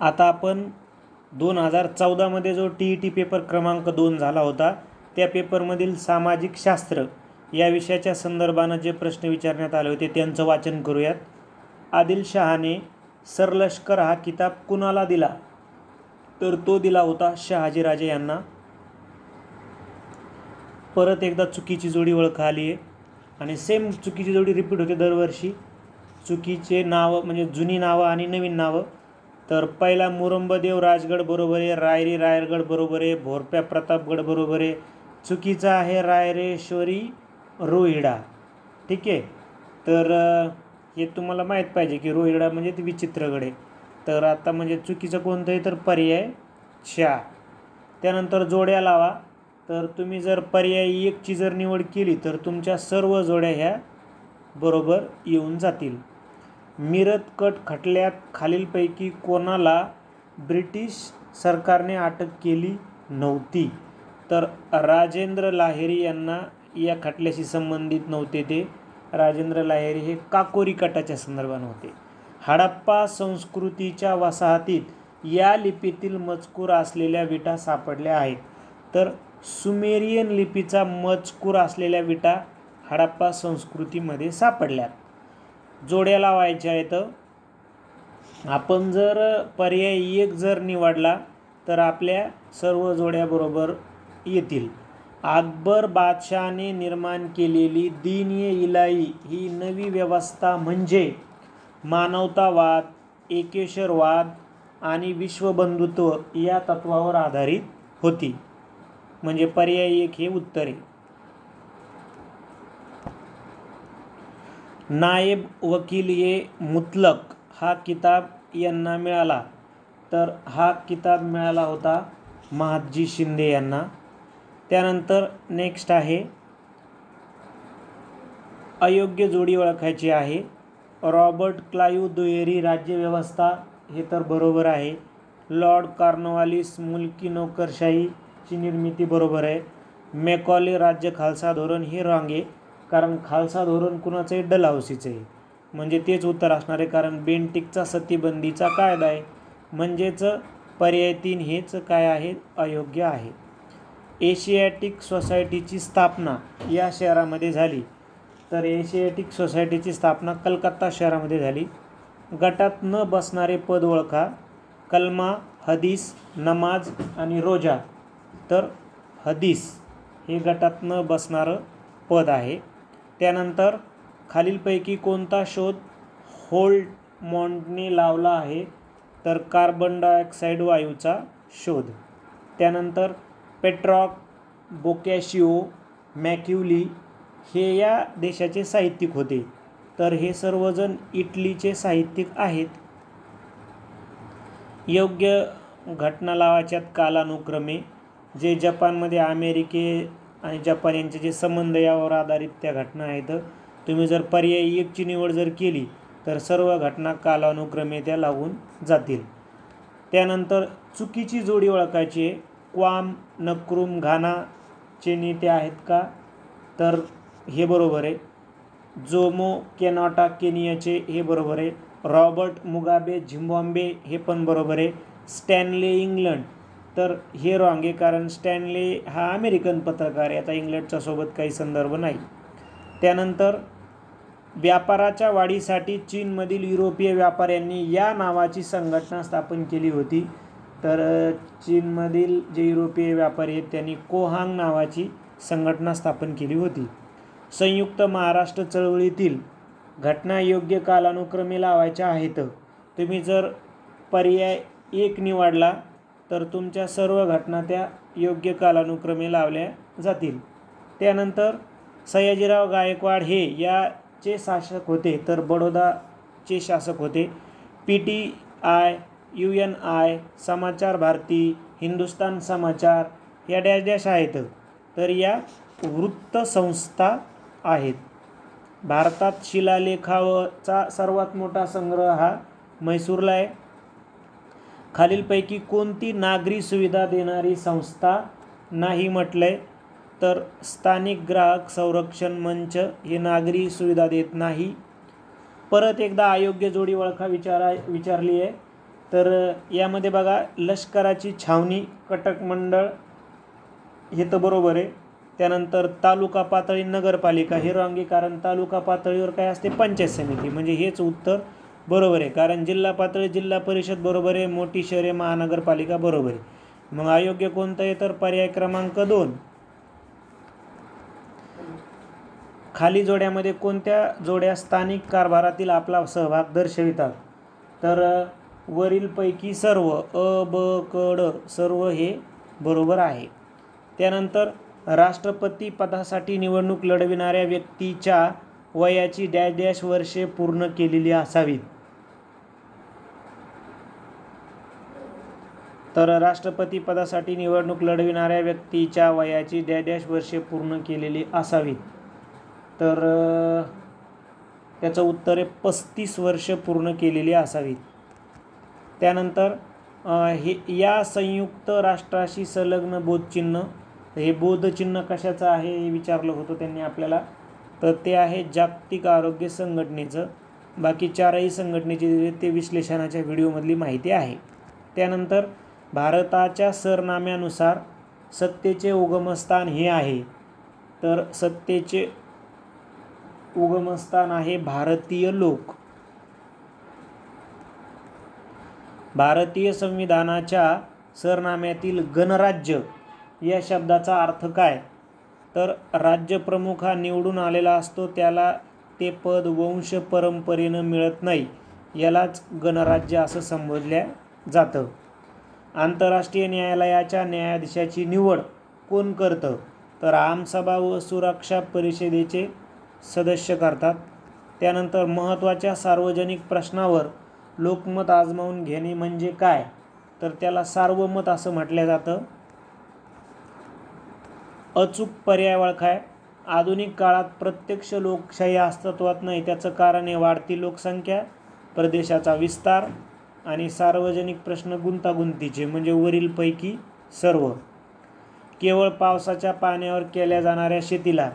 आता आपण 2014मध्ये जो TET पेपर क्रमांक 2 झाला होता, त्या पेपरमधील सामाजिक शास्त्र या विषयाच्या संदर्भानं जे प्रश्न विचारण्यात आले होते त्यांचं वाचन करूयात. आदिल शहाने सरलष्कर हा किताब कुणाला दिला, तर तो दिला होता शहाजीराजे यांना. परत एकदा चुकीची जोडी ओळखा आली आहे आणि सेम चुकीची जोडी रिपीट होते दरवर्षी. चुकीचे नावं म्हणजे जुनी नावं आणि नवीन नावं. तर पहिला मुरंबदेव राजगड बरोबर आहे, रायरी रायरगड बरोबर आहे, भोरप्या प्रतापगड बरोबर आहे. चुकीचा आहे रायरेश्वरी रोहिडा. ठीक आहे, तर हे तुम्हाला माहीत पाहिजे की रोहिडा म्हणजे ते विचित्रगड आहे. तर आता म्हणजे चुकीचं कोणतं आहे, तर पर्याय 4. त्यानंतर जोड्या लावा. तर तुम्ही जर पर्याय 1ची जर निवड केली तर तुमच्या सर्व जोड्या ह्या बरोबर येऊन जातील. मिरतकट खटल्यात खालीलपैकी कोणाला ब्रिटिश सरकारने अटक केली नव्हती, तर राजेंद्र लाहेरी यांना या खटल्याशी संबंधित नव्हते. ते राजेंद्र लाहेरी हे काकोरी कटाच्या संदर्भाने होते. हडप्पा संस्कृतीच्या वसाहतीत या लिपीतील मजकूर असलेल्या विटा सापडल्या आहेत, तर सुमेरियन लिपीचा मजकूर असलेल्या विटा हडप्पा संस्कृतीमध्ये सापडल्यात. जोड्या लावायच्या आहेत. आपण जर पर्याय 1 जर निवडला तर आपल्या सर्व जोड्या बरोबर येतील. अकबर बादशहाने निर्माण केलेली दीन-ए-इलाही ही नवी व्यवस्था म्हणजे मानवतावाद, एकेश्वरवाद आणि विश्वबंधुत्व या तत्वावर आधारित होती. म्हणजे पर्याय 1 हे उत्तर आहे. नायब वकील-ए-मुतलक हा किताब यांना मिळाला, तर हा किताब मिळाला होता महादजी शिंदे यांना. त्यानंतर नेक्स्ट आहे अयोग्य जोडी ओळखायची आहे. रॉबर्ट क्लाइव्ह दुहेरी राज्यव्यवस्था हे तर बरोबर आहे. लॉर्ड कॉर्नवालिस मुलकी नोकरशाहीची निर्मिती बरोबर आहे. मॅकॉले राज्य खालसा धोरण हे रॉंग आहे, कारण खालसा धोरण कुणाचं आहे, डलहौसीचं आहे. म्हणजे तेच उत्तर असणार आहे, कारण बेंटिकचा सतीबंदीचा कायदा आहे. म्हणजेच पर्याय 3 हेच काय आहे, अयोग्य आहे. एशियाटिक सोसायटीची स्थापना या शहरामध्ये झाली, तर एशियाटिक सोसायटीची स्थापना कलकत्ता शहरामध्ये झाली. गटात न बसणारे पद ओळखा. कलमा, हदीस, नमाज आणि रोजा. तर हदीस हे गटात न बसणारं पद आहे. त्यानंतर खालीलपैकी कोणता शोध होल्टमॉन्टने लावला आहे, तर कार्बन डायऑक्साईड वायूचा शोध. त्यानंतर पेट्रॉक, बोकॅशिओ, मॅक्युली हे या देशाचे साहित्यिक होते, तर हे सर्वजण इटलीचे साहित्यिक आहेत. योग्य घटना लावायच्यात कालानुक्रमे. जे जपानमध्ये अमेरिके आणि जपान यांचे जे संबंध यावर आधारित त्या घटना आहेत. तुम्ही जर पर्याय 1ची निवड जर केली तर सर्व घटना कालानुक्रमे त्या लागून जातील. त्यानंतर चुकीची जोडी ओळखायची आहे. क्वाम नक्रुम घानाचे नेते आहेत का, तर हे बरोबर आहे. जोमो केनॉटा केनियाचे हे बरोबर आहे. रॉबर्ट मुगाबे झिम्बाब्वे हे पण बरोबर आहे. स्टॅनले इंग्लंड, तर हे रॉंग आहे, कारण स्टॅनले हा अमेरिकन पत्रकार आहे. आता इंग्लंडच्या सोबत काही संदर्भ नाही. त्यानंतर व्यापाराच्या वाढीसाठी चीनमधील युरोपीय व्यापाऱ्यांनी या नावाची संघटना स्थापन केली होती, तर चीनमधील जे युरोपीय व्यापारी आहेत त्यांनी कोहांग नावाची संघटना स्थापन केली होती. संयुक्त महाराष्ट्र चळवळीतील घटना योग्य कालानुक्रमे लावायच्या आहेत. तुम्ही जर पर्याय 1 निवडला तर तुमच्या सर्व घटना त्या योग्य कालानुक्रमे लावल्या जातील. त्यानंतर सयाजीराव गायकवाड हे याचे शासक होते, तर बडोदाचे शासक होते. PTI, UNI, समाचार भारती, हिंदुस्तान समाचार या डॅश डॅश आहेत, तर या वृत्तसंस्था आहेत. भारतात शिलालेखाचा सर्वात मोठा संग्रह हा म्हैसूरला आहे. खालीलपैकी कोणती नागरी सुविधा देणारी संस्था नाही म्हटलंय, तर स्थानिक ग्राहक संरक्षण मंच हे नागरी सुविधा देत नाही. परत एकदा अयोग्य जोडी ओळखा विचारली आहे, तर यामध्ये बघा लष्कराची छावणी कटक मंडळ हे तर बरोबर आहे. त्यानंतर तालुका पातळी नगरपालिका हे रॉंग आहे, कारण तालुका पातळीवर काय असते पंचायत समिती, म्हणजे हेच उत्तर बरोबर आहे. कारण जिल्हा पातळी जिल्हा परिषद बरोबर आहे, मोठी शहरे महानगरपालिका बरोबर आहे. मग अयोग्य कोणतं आहे, तर पर्याय क्रमांक 2. खाली जोड्यामध्ये कोणत्या जोड्या स्थानिक कारभारातील आपला सहभाग दर्शवितात, तर वरीलपैकी सर्व अ ब क ड सर्व हे बरोबर आहे. त्यानंतर राष्ट्रपती पदासाठी निवडणूक लढविणाऱ्या व्यक्तीच्या वयाची डॅश डॅश वर्षे पूर्ण केलेली असावीत, तर राष्ट्रपती पदासाठी निवडणूक लढविणाऱ्या व्यक्तीच्या वयाची डॅश डॅश वर्षे पूर्ण केलेली असावीत, तर त्याचं उत्तर आहे 35 वर्ष पूर्ण केलेली असावीत. त्यानंतर या संयुक्त राष्ट्राशी संलग्न बोधचिन्ह, हे बोधचिन्ह कशाचं आहे हे विचारलं होतं त्यांनी आपल्याला, तर ते आहे जागतिक आरोग्य संघटनेचं. बाकी 4ही संघटनेची ते विश्लेषणाच्या व्हिडिओमधली माहिती आहे. त्यानंतर भारताच्या सरनाम्यानुसार सत्तेचे उगमस्थान हे आहे, तर सत्तेचे उगमस्थान आहे भारतीय लोक. भारतीय संविधानाच्या सरनाम्यातील गणराज्य या शब्दाचा अर्थ काय, तर राज्यप्रमुख हा निवडून आलेला असतो, त्याला ते पद वंश परंपरेनं मिळत नाही, यालाच गणराज्य असं संबोधल्या जातं. आंतरराष्ट्रीय न्यायालयाच्या न्यायाधीशाची निवड कोण करतं, तर आमसभा व सुरक्षा परिषदेचे सदस्य करतात. त्यानंतर महत्त्वाच्या सार्वजनिक प्रश्नावर लोकमत आजमावून घेणे म्हणजे काय, तर त्याला सार्वमत असं म्हटलं जातं. अचूक पर्याय ओळखाय. आधुनिक काळात प्रत्यक्ष लोकशाही अस्तित्वात नाही, त्याचं कारण आहे वाढती लोकसंख्या, प्रदेशाचा विस्तार आणि सार्वजनिक प्रश्न गुंतागुंतीचे, म्हणजे वरीलपैकी सर्व. केवळ पावसाच्या पाण्यावर केल्या जाणाऱ्या शेतीला,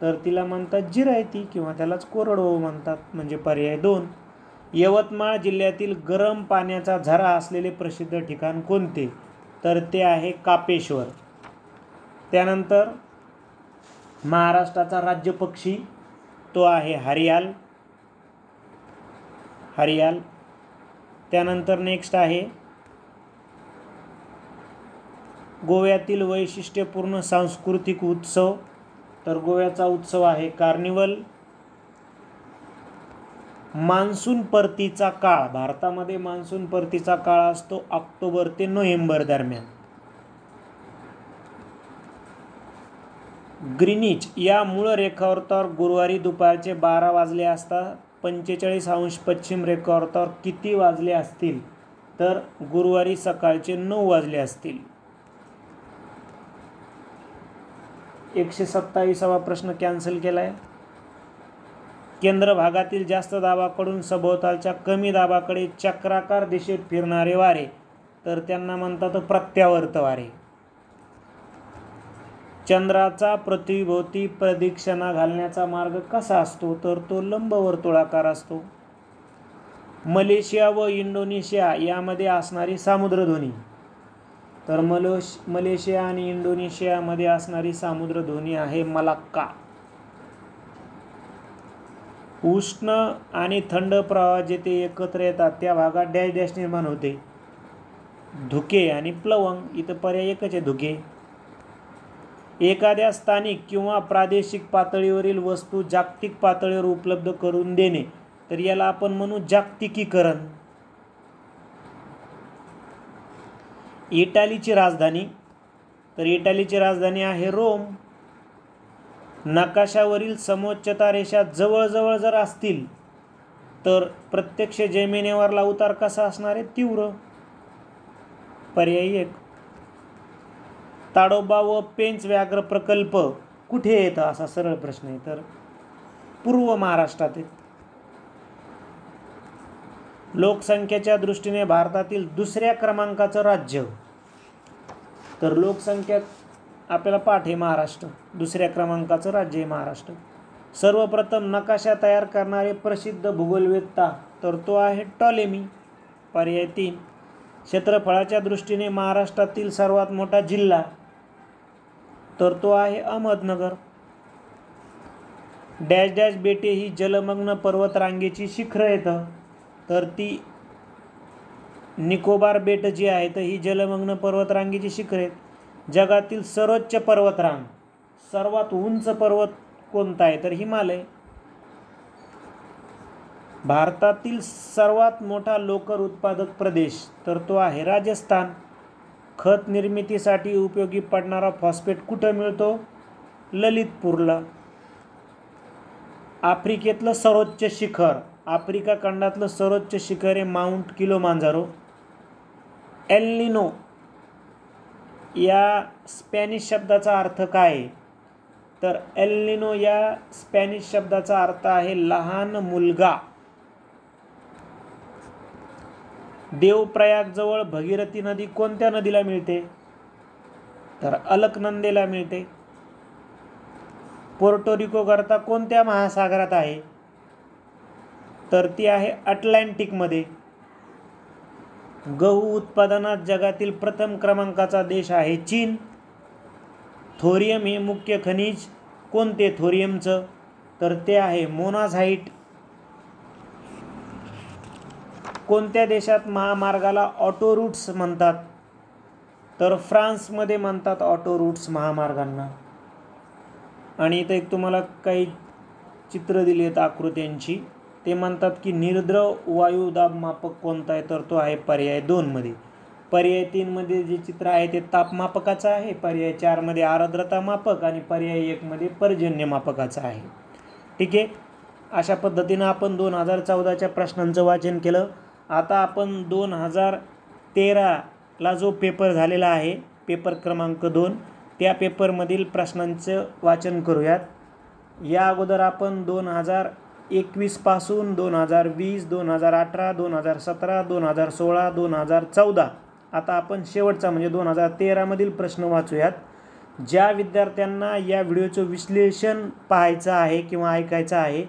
तर तिला म्हणतात जिरायती किंवा त्यालाच कोरडवाहू म्हणतात, म्हणजे पर्याय 2. यवतमाळ जिल्ह्यातील गरम पाण्याचा झरा असलेले प्रसिद्ध ठिकाण कोणते, तर ते आहे कापेश्वर. त्यानंतर महाराष्ट्राचा राज्य पक्षी तो आहे हरियाल. त्यानंतर नेक्स्ट आहे गोव्यातील वैशिष्ट्यपूर्ण सांस्कृतिक उत्सव, तर गोव्याचा उत्सव आहे कार्निवल. मान्सून परतीचा काळ, भारतामध्ये मान्सून परतीचा काळ असतो ऑक्टोबर ते नोव्हेंबर दरम्यान. ग्रीनिच या मूळ रेखावृत्तावर गुरुवारी दुपारचे 12 वाजले असता 45 अंश पश्चिम रेखावृत्तावर किती वाजले असतील, तर गुरुवारी सकाळचे 9 वाजले असतील. 127वा प्रश्न कॅन्सल केलाय. केंद्र भागातील जास्त दाबाकडून सभोवतालच्या कमी दाबाकडे चक्राकार दिशेत फिरणारे वारे, तर त्यांना म्हणतात प्रत्यावर्त वारे. चंद्राचा पृथ्वीभोवती प्रदक्षिणा घालण्याचा मार्ग कसा असतो, तर तो लंबवर्तुळाकार असतो. मलेशिया व इंडोनेशिया यामध्ये असणारी सामुद्रधुनी, तर मलेशिया आणि इंडोनेशियामध्ये असणारी सामुद्रधुनी आहे मलाक्का. उष्ण आणि थंड प्रवाह जेथे एकत्र येतात त्या भागात डॅश डॅश निर्माण होते, धुके आणि प्लवंग. इथं पर्याय एकच आहे, धुके. एखाद्या स्थानिक किंवा प्रादेशिक पातळीवरील वस्तू जागतिक पातळीवर उपलब्ध करून देणे, तर याला आपण म्हणू जागतिकीकरण. इटालीची राजधानी, तर इटालीची राजधानी आहे रोम. नकाशावरील समोच्चता रेषा जवळजवळ जर असतील तर प्रत्यक्ष जमिनीवरला उतार कसा असणार आहे? तीव्र. पर्याय 1. ताडोबा व पेंच व्याघ्र प्रकल्प कुठे येतं असा सरळ प्रश्न आहे, तर पूर्व महाराष्ट्रात आहे. लोकसंख्येच्या दृष्टीने भारतातील दुसऱ्या क्रमांकाचं राज्य, तर लोकसंख्या आपल्याला पाठ आहे महाराष्ट्र, दुसऱ्या क्रमांकाचं राज्य आहे महाराष्ट्र. सर्वप्रथम नकाशा तयार करणारे प्रसिद्ध भूगोलवेत्ता, तर तो आहे टॉलेमी. पर्याय 3. क्षेत्रफळाच्या दृष्टीने महाराष्ट्रातील सर्वात मोठा जिल्हा, तर तो आहे अहमदनगर. डॅश डॅश बेटे ही जलमग्न पर्वतरांगेची शिखरं येतं, तर ती निकोबार बेट जी आहे तर ही जलमग्न पर्वतरांगेची शिखर आहेत. जगातील सर्वोच्च पर्वतरांग, सर्वात उंच पर्वत कोणता आहे? तर हिमालय. भारतातील सर्वात मोठा लोकर उत्पादक प्रदेश, तर तो आहे राजस्थान. खत निर्मितीसाठी उपयोगी पडणारा फॉस्फेट कुठं मिळतो? ललितपूरला. आफ्रिकेतलं सर्वोच्च शिखर, आफ्रिका खंडातलं सर्वोच्च शिखर आहे माउंट किलोमांजारो. एल निनो या स्पॅनिश शब्दाचा अर्थ काय आहे? तर एल निनो या स्पॅनिश शब्दाचा अर्थ आहे लहान मुलगा. देवप्रयागजवळ भगीरथी नदी कोणत्या नदीला मिळते? तर अलकनंदेला मिळते. पोर्टोरिको करता कोणत्या महासागरात आहे? तर ती आहे अटलांटिकमध्ये. गहू उत्पादनात जगातील प्रथम क्रमांकाचा देश आहे चीन. थोरियम हे मुख्य खनिज कोणते थोरियमचं? तर ते आहे मोनाझाईट. कोणत्या देशात महामार्गाला ऑटो रूट्स म्हणतात? तर फ्रान्समध्ये म्हणतात ऑटो रूट्स महामार्गांना. आणि इथं एक तुम्हाला काही चित्र दिली आहेत आकृत्यांची. ते म्हणतात की निर्द्रव वायुदाब मापक कोणता आहे? तर तो आहे पर्याय 2 मध्ये. पर्याय 3 मध्ये जे चित्र आहे ते तापमापकाचं आहे. पर्याय 4 मध्ये आर्द्रता मापक आणि पर्याय 1 मध्ये पर्जन्य मापकाचं आहे. ठीक आहे. अशा पद्धतीनं आपण 2014च्या प्रश्नांचं वाचन केलं. आता आपण 2013ला जो पेपर झालेला आहे, पेपर क्रमांक 2, त्या पेपरमधील प्रश्नांचं वाचन करूयात. या अगोदर आपण 2021 पासून 2020, 2018, 2017, 2016, 2014 आता आपण शेवटचा म्हणजे 2013 मधील प्रश्न वाचूयात. ज्या विद्यार्थ्यांना या व्हिडिओचं विश्लेषण पाहायचं आहे किंवा ऐकायचं आहे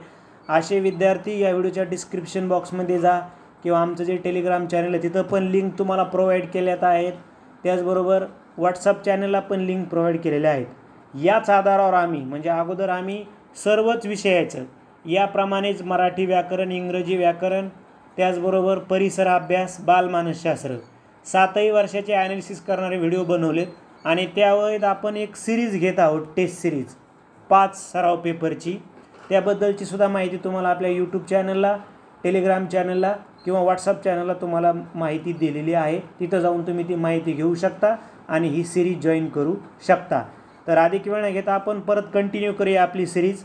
असे विद्यार्थी या व्हिडिओच्या डिस्क्रिप्शन बॉक्समध्ये जा किंवा आमचं जे टेलिग्राम चॅनल आहे तिथं पण लिंक तुम्हाला प्रोव्हाइड केल्यात आहेत. त्याचबरोबर व्हॉट्सअप चॅनलला पण लिंक प्रोव्हाइड केलेल्या आहेत. याच आधारावर आम्ही म्हणजे अगोदर आम्ही सर्वच विषयाचं याप्रमाणेच मराठी व्याकरण, इंग्रजी व्याकरण, त्याचबरोबर परिसर अभ्यास, बालमानसशास्त्र 7ही वर्षाचे ॲनालिसिस करणारे व्हिडिओ बनवलेत. आणि त्यावेळेस आपण एक सिरीज घेत आहोत, टेस्ट सिरीज 5 सराव पेपरची. त्याबद्दलची सुद्धा माहिती तुम्हाला आपल्या यूट्यूब चॅनलला, टेलिग्राम चॅनलला किंवा व्हॉट्सअप चॅनलला तुम्हाला माहिती दिलेली आहे. तिथं जाऊन तुम्ही ती माहिती घेऊ शकता आणि ही सिरीज जॉईन करू शकता. तर अधिक वेळ न घेता आपण परत कंटिन्यू करूया आपली सिरीज.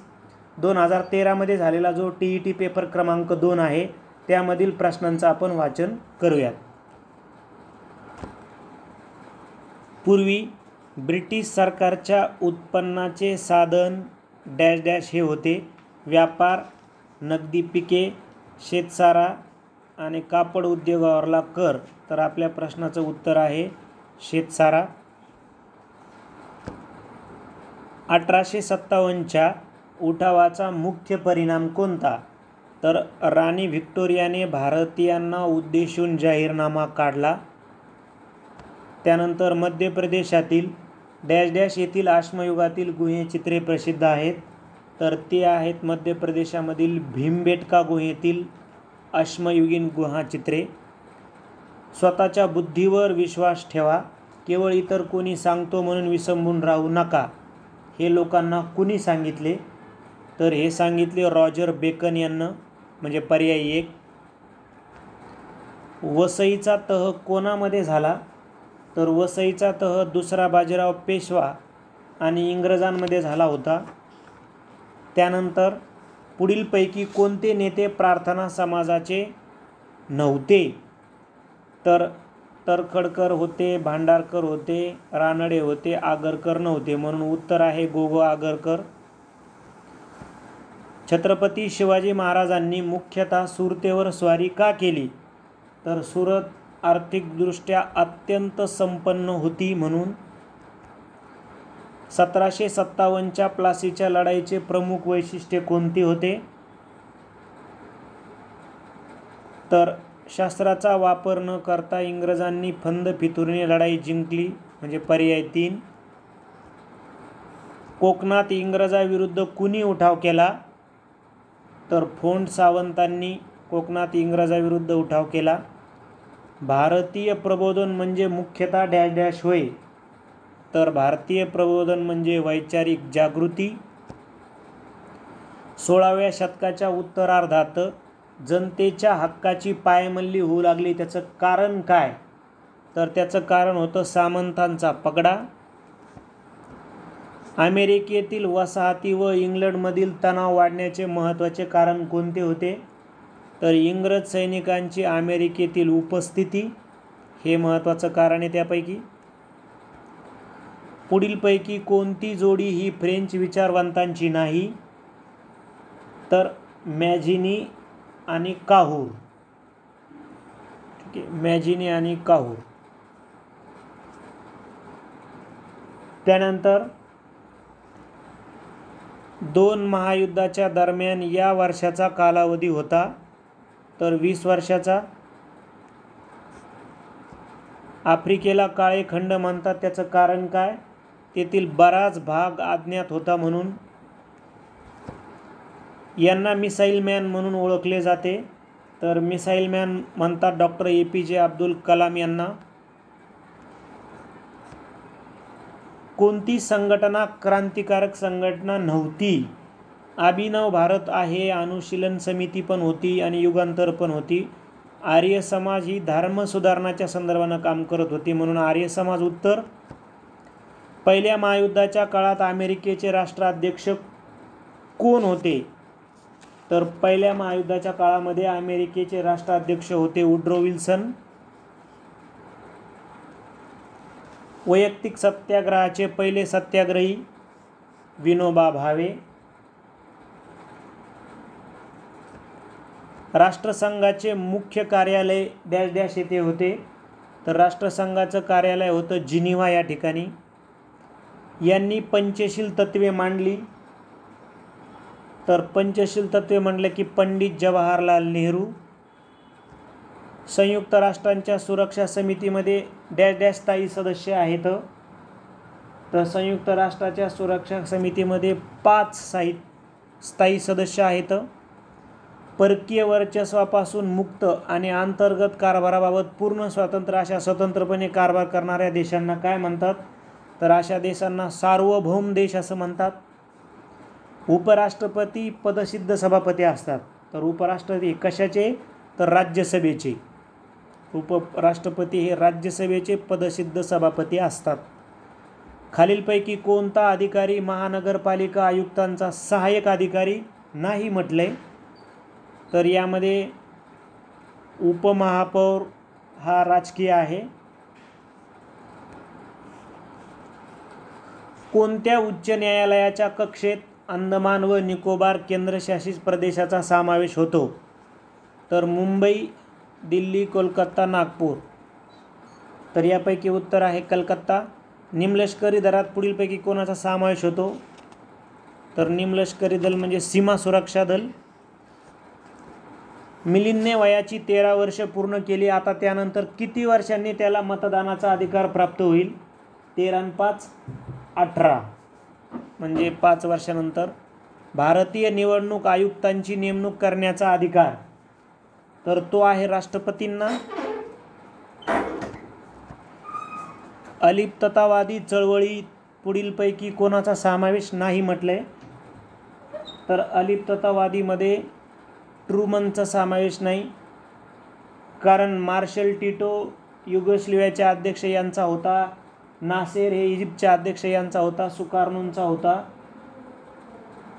2013मध्ये झालेला जो TET पेपर क्रमांक 2 आहे त्यामधील प्रश्नांचं आपण वाचन करूयात. पूर्वी ब्रिटिश सरकारच्या उत्पन्नाचे साधन डॅश डॅश हे होते: व्यापार, नगदी पिके, शेतसारा आणि कापड उद्योगावरला कर. तर आपल्या प्रश्नाचं उत्तर आहे शेतसारा. 1857च्या उठावाचा मुख्य परिणाम कोणता? तर राणी व्हिक्टोरियाने भारतीयांना उद्देशून जाहीरनामा काढला. त्यानंतर मध्य प्रदेशातील डॅश डॅश येथील अश्मयुगातील गुहेचित्रे प्रसिद्ध आहेत. तर ते आहेत मध्य प्रदेशामधील भीमबेटका गुहेतील अश्मयुगीन गुहाचित्रे. स्वतःच्या बुद्धीवर विश्वास ठेवा, केवळ इतर कोणी सांगतो म्हणून विसंबून राहू नका. हे लोकांना कुणी सांगितले? तर हे सांगितले रॉजर बेकन यांना, म्हणजे पर्याय 1. वसईचा तह कोणामध्ये झाला? तर वसईचा तह दुसरा बाजीराव पेशवा आणि इंग्रजांमध्ये झाला होता. त्यानंतर पुढीलपैकी कोणते नेते प्रार्थना समाजाचे नव्हते? तर तरखडकर होते, भांडारकर होते, रानडे होते, आगरकर नव्हते, म्हणून उत्तर आहे गो गो आगरकर. छत्रपती शिवाजी महाराजांनी मुख्यतः सुरतेवर स्वारी का केली? तर सुरत आर्थिकदृष्ट्या अत्यंत संपन्न होती म्हणून. 1757च्या प्लासीच्या लढाईचे प्रमुख वैशिष्ट्य कोणते होते? तर शस्त्राचा वापर न करता इंग्रजांनी फंद फितुरीने लढाई जिंकली, म्हणजे पर्याय 3. कोकणात इंग्रजाविरुद्ध कुणी उठाव केला? तर फोंड सावंतांनी कोकणात इंग्रजाविरुद्ध उठाव केला. भारतीय प्रबोधन म्हणजे मुख्यतः डॅश डॅश होय? तर भारतीय प्रबोधन म्हणजे वैचारिक जागृती. 16व्या शतकाच्या उत्तरार्धात जनतेच्या हक्काची पायमल्ली होऊ लागली, त्याचं कारण काय? तर त्याचं कारण होतं सामंतांचा पगडा. अमेरिकेतील वसाहती व इंग्लंडमधील तणाव वाढण्याचे महत्त्वाचे कारण कोणते होते? तर इंग्रज सैनिकांची अमेरिकेतील उपस्थिती हे महत्त्वाचं कारण आहे त्यापैकी. पुढीलपैकी कोणती जोडी ही फ्रेंच विचारवंतांची नाही? तर मॅझिनी आणि काहूर. ठीक आहे, मॅझिनी आणि काहूर. त्यानंतर 2 महायुद्धाच्या दरम्यान या वर्षाचा कालावधी होता? तर 20 वर्षाचा. आफ्रिकेला काळे खंड म्हणतात, त्याचं कारण काय? तेथील बराच भाग अज्ञात होता म्हणून. यांना मिसाईल मॅन म्हणून ओळखले जाते, तर मिसाईल मॅन म्हणतात डॉक्टर APJ अब्दुल कलाम यांना. कोणती संघटना क्रांतिकारक संघटना नव्हती? अभिनव भारत आहे, अनुशीलन समिती पण होती आणि युगांतर पण होती. आर्य समाज ही धर्म सुधारणाच्या संदर्भानं काम करत होती म्हणून आर्य समाज उत्तर. पहिल्या महायुद्धाच्या काळात अमेरिकेचे राष्ट्राध्यक्ष कोण होते? तर पहिल्या महायुद्धाच्या काळामध्ये अमेरिकेचे राष्ट्राध्यक्ष होते वुड्रो विल्सन. वैयक्तिक सत्याग्रहाचे पहिले सत्याग्रही विनोबा भावे. राष्ट्रसंघाचे मुख्य कार्यालय डॅश डॅश येथे होते? तर राष्ट्रसंघाचं कार्यालय होतं जिनिव्हा या ठिकाणी. यांनी पंचशील तत्त्वे मांडली? तर पंचशील तत्त्वे म्हटलं की पंडित जवाहरलाल नेहरू. संयुक्त राष्ट्रांच्या सुरक्षा समितीमध्ये डॅश डॅश स्थायी सदस्य आहेत? तर संयुक्त राष्ट्राच्या सुरक्षा समितीमध्ये 5 स्थायी सदस्य आहेत. परकीय वर्चस्वापासून मुक्त आणि अंतर्गत कारभाराबाबत पूर्ण स्वातंत्र्य अशा स्वतंत्रपणे कारभार करणाऱ्या देशांना काय म्हणतात? तर अशा देशांना सार्वभौम देश असं म्हणतात. उपराष्ट्रपती पदसिद्ध सभापती असतात. तर उपराष्ट्रपती कशाचे? तर राज्यसभेचे. उपराष्ट्रपती हे राज्यसभेचे पदसिद्ध सभापती असतात. खालीलपैकी कोणता अधिकारी महानगरपालिका आयुक्तांचा सहाय्यक अधिकारी नाही म्हटले? तर यामध्ये उपमहापौर हा राजकीय आहे. कोणत्या उच्च न्यायालयाच्या कक्षेत अंदमान व निकोबार केंद्रशासित प्रदेशाचा समावेश होतो? तर मुंबई, दिल्ली, कोलकाता, नागपूर. तर यापैकी उत्तर आहे कलकत्ता. निमलष्करी दलात पुढीलपैकी कोणाचा समावेश होतो? तर निमलष्करी दल म्हणजे सीमा सुरक्षा दल. मिलिंदने वयाची 13 वर्ष पूर्ण केली, आता त्यानंतर किती वर्षांनी त्याला मतदानाचा अधिकार प्राप्त होईल? 13 आणि 5 18, म्हणजे 5 वर्षानंतर. भारतीय निवडणूक आयुक्तांची नेमणूक करण्याचा अधिकार तर तो आहे राष्ट्रपतींना. अलिप्ततावादी चळवळीत पुढीलपैकी कोणाचा समावेश नाही म्हटले? तर अलिप्ततावादीमध्ये ट्रूमनचा समावेश नाही, कारण मार्शल टिटो युगोस्लाव्हियाचे अध्यक्ष यांचा होता, नासेर हे इजिप्तचे अध्यक्ष यांचा होता, सुकार्नोचा होता.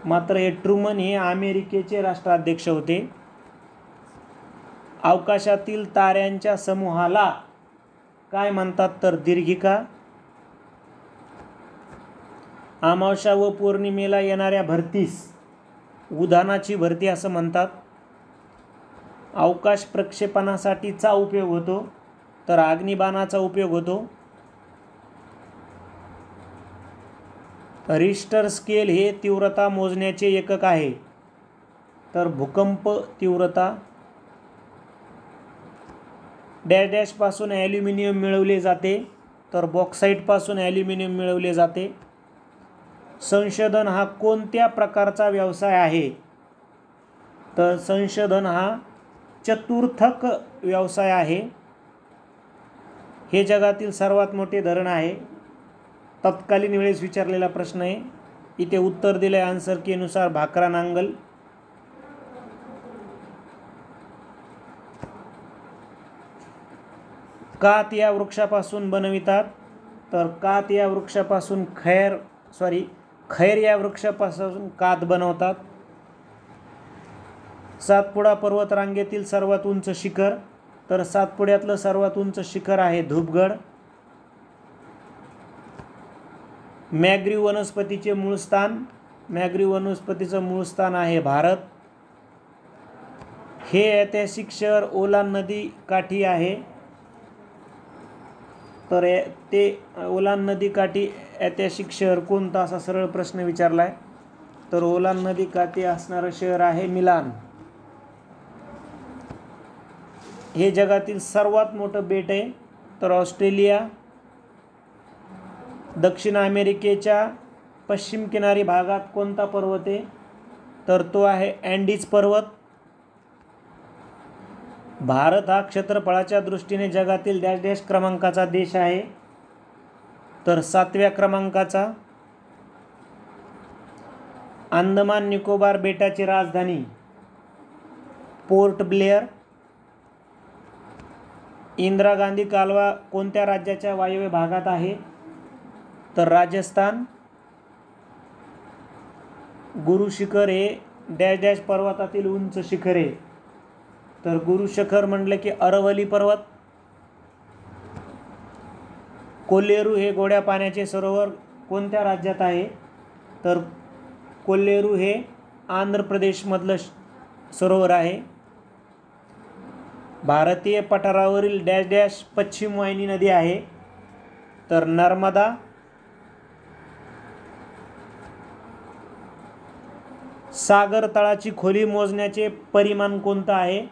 मात्र हे ट्रुमन हे अमेरिकेचे राष्ट्राध्यक्ष होते. अवकाशातील ताऱ्यांच्या समूहाला काय म्हणतात तर दीर्घिका. अमावस्या व पौर्णिमेला येणाऱ्या भरतीस उधाणाची भरती असं म्हणतात. अवकाश प्रक्षेपणासाठीचा उपयोग होतो तर अग्निबाणाचा उपयोग होतो. रिश्टर स्केल हे तीव्रता मोजण्याचे एकक आहे तर भूकंप तीव्रता. डॅश डॅशपासून ॲल्युमिनियम मिळवले जाते तर बॉक्साईटपासून ॲल्युमिनियम मिळवले जाते. संशोधन हा कोणत्या प्रकारचा व्यवसाय आहे तर संशोधन हा चतुर्थक व्यवसाय आहे. हे जगातील सर्वात मोठे धरण आहे. तत्कालीन वेळेस विचारलेला प्रश्न आहे. इथे उत्तर दिले आन्सर की नुसार भाकरा नांगल. कात या वृक्षापासून बनवितात तर कात या वृक्षापासून खैर या वृक्षापासून कात बनवतात. सातपुडा पर्वत रांगेतील सर्वात उंच शिखर तर सातपुड्यातलं सर्वात उंच शिखर आहे धूपगड. मॅग्रीव वनस्पतीचे मूळ स्थान. मॅग्रीव वनस्पतीचं मूळ स्थान आहे भारत. हे ऐतिहासिक शहर ओलान नदी काठी आहे तर ते ओलान नदी काठी ऐतिहासिक शहर कोणतं असा सरळ प्रश्न विचारला आहे तर ओलान नदी काठी असणारं शहर आहे मिलान. हे जगातील सर्वात मोठं बेट आहे तर ऑस्ट्रेलिया. दक्षिण अमेरिकेच्या पश्चिम किनारी भागात कोणता पर्वत आहे तर तो आहे अँडीज पर्वत. भारत हा क्षेत्रफळाच्या दृष्टीने जगातील डॅश डॅश क्रमांकाचा देश आहे तर 7व्या क्रमांकाचा. अंदमान निकोबार बेटाची राजधानी पोर्ट ब्लेअर. इंदिरा गांधी कालवा कोणत्या राज्याच्या वायव्य भागात आहे तर राजस्थान. गुरु शिखर हे डॅश डॅश पर्वतातील उंच शिखर आहे तर गुरु शिखर म्हटलं की अरवली पर्वत. कोल्लेरू हे गोड्या पाण्याचे सरोवर कोणत्या राज्यात आहे तर कोल्लेरू हे आंध्र प्रदेशमधलं सरोवर आहे. भारतीय पठारावरील डॅश डॅश पश्चिम वाहिनी नदी आहे तर नर्मदा. सागर तळाची खोली मोजण्याचे परिमाण कोणतं आहे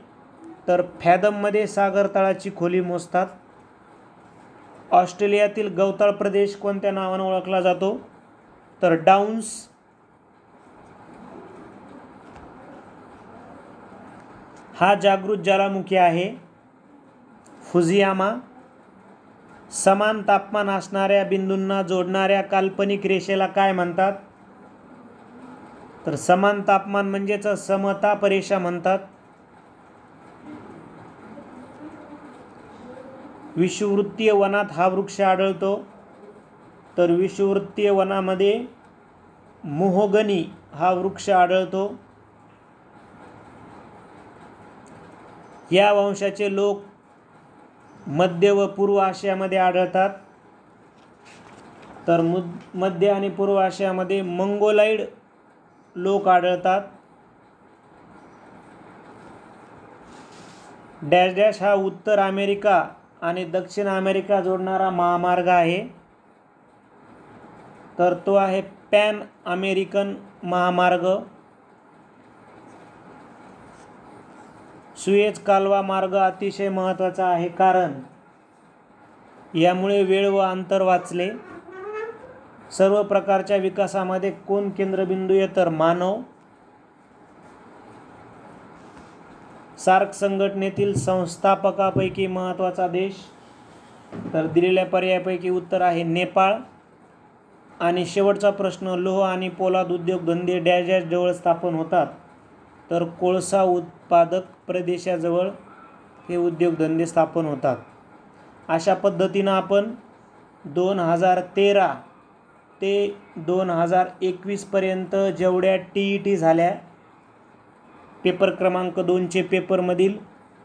तर फॅदममध्ये सागर तळाची खोली मोजतात. ऑस्ट्रेलियातील गवताळ प्रदेश कोणत्या नावाने ओळखला जातो तर डाऊन्स. हा जागृत ज्वालामुखी आहे फुजियामा. समान तापमान असणाऱ्या बिंदूंना जोडणाऱ्या काल्पनिक रेषेला काय म्हणतात तर समान तापमान म्हणजेच समताप रेषा म्हणतात. विषुववृत्तीय वनात हा वृक्ष आढळतो तर विषुववृत्तीय वनामध्ये मोहगनी हा वृक्ष आढळतो. या वंशाचे लोक मध्य व पूर्व आशियामध्ये आढळतात तर मध्य आणि पूर्व आशियामध्ये मंगोलाइड लोक आढळतात. डॅश डॅश हा उत्तर अमेरिका आणि दक्षिण अमेरिका जोडणारा महामार्ग आहे तर तो आहे पॅन अमेरिकन महामार्ग. सुएझ कालवा मार्ग अतिशय महत्त्वाचा आहे कारण यामुळे वेळ व अंतर वाचले. सर्व प्रकारच्या विकासामध्ये कोण केंद्रबिंदू आहे तर मानव. सार्क संघटनेतील संस्थापकापैकी महत्त्वाचा देश तर दिलेल्या पर्यायापैकी उत्तर आहे नेपाळ. आणि शेवटचा प्रश्न लोह आणि पोलाद उद्योगधंदे डॅश डॅश जवळ स्थापन होतात तर कोळसा उत्पादक प्रदेशाजवळ हे उद्योगधंदे स्थापन होतात. अशा पद्धतीनं आपण 2013 ते 2021पर्यंत जेवढ्या TET झाल्या पेपर क्रमांक 2चे पेपरमधील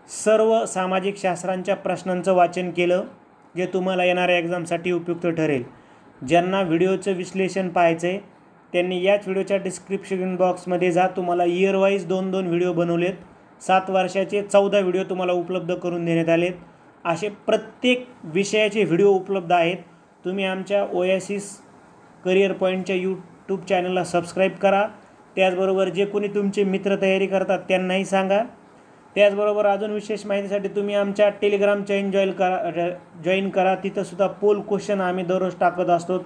सर्व सामाजिक शास्त्रांच्या प्रश्नांचं वाचन केलं, जे तुम्हाला येणाऱ्या एक्झामसाठी उपयुक्त ठरेल. ज्यांना व्हिडिओचं विश्लेषण पाहायचं आहे त्यांनी याच व्हिडिओच्या डिस्क्रिप्शन बॉक्समध्ये जा. तुम्हाला इयर वाईज 2-2 व्हिडिओ बनवलेत. 7 वर्षाचे 14 व्हिडिओ तुम्हाला उपलब्ध करून देण्यात आलेत. असे प्रत्येक विषयाचे व्हिडिओ उपलब्ध आहेत. तुम्ही आमच्या ओएसिस करिअर पॉईंटच्या यूट्यूब चॅनलला सबस्क्राईब करा. त्याचबरोबर जे कोणी तुमचे मित्र तयारी करतात त्यांनाही सांगा. त्याचबरोबर अजून विशेष माहितीसाठी तुम्ही आमच्या टेलिग्राम चॅनल जॉईन करा. तिथंसुद्धा पोल क्वेश्चन आम्ही दररोज टाकत असतो.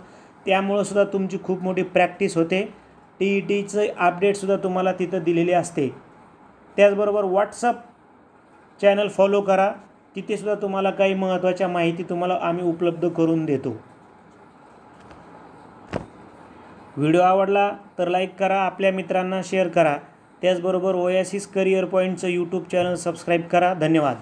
त्यामुळंसुद्धा तुमची खूप मोठी प्रॅक्टिस होते. TETचं अपडेटसुद्धा तुम्हाला तिथं दिलेले असते. त्याचबरोबर व्हॉट्सअप चॅनल फॉलो करा. तिथेसुद्धा तुम्हाला काही महत्त्वाच्या माहिती तुम्हाला आम्ही उपलब्ध करून देतो. व्हिडिओ आवडला तर लाईक करा, आपल्या मित्रांना शेअर करा. त्याचबरोबर ओएसिस करिअर पॉईंटचं यूट्यूब चॅनल सबस्क्राईब करा. धन्यवाद.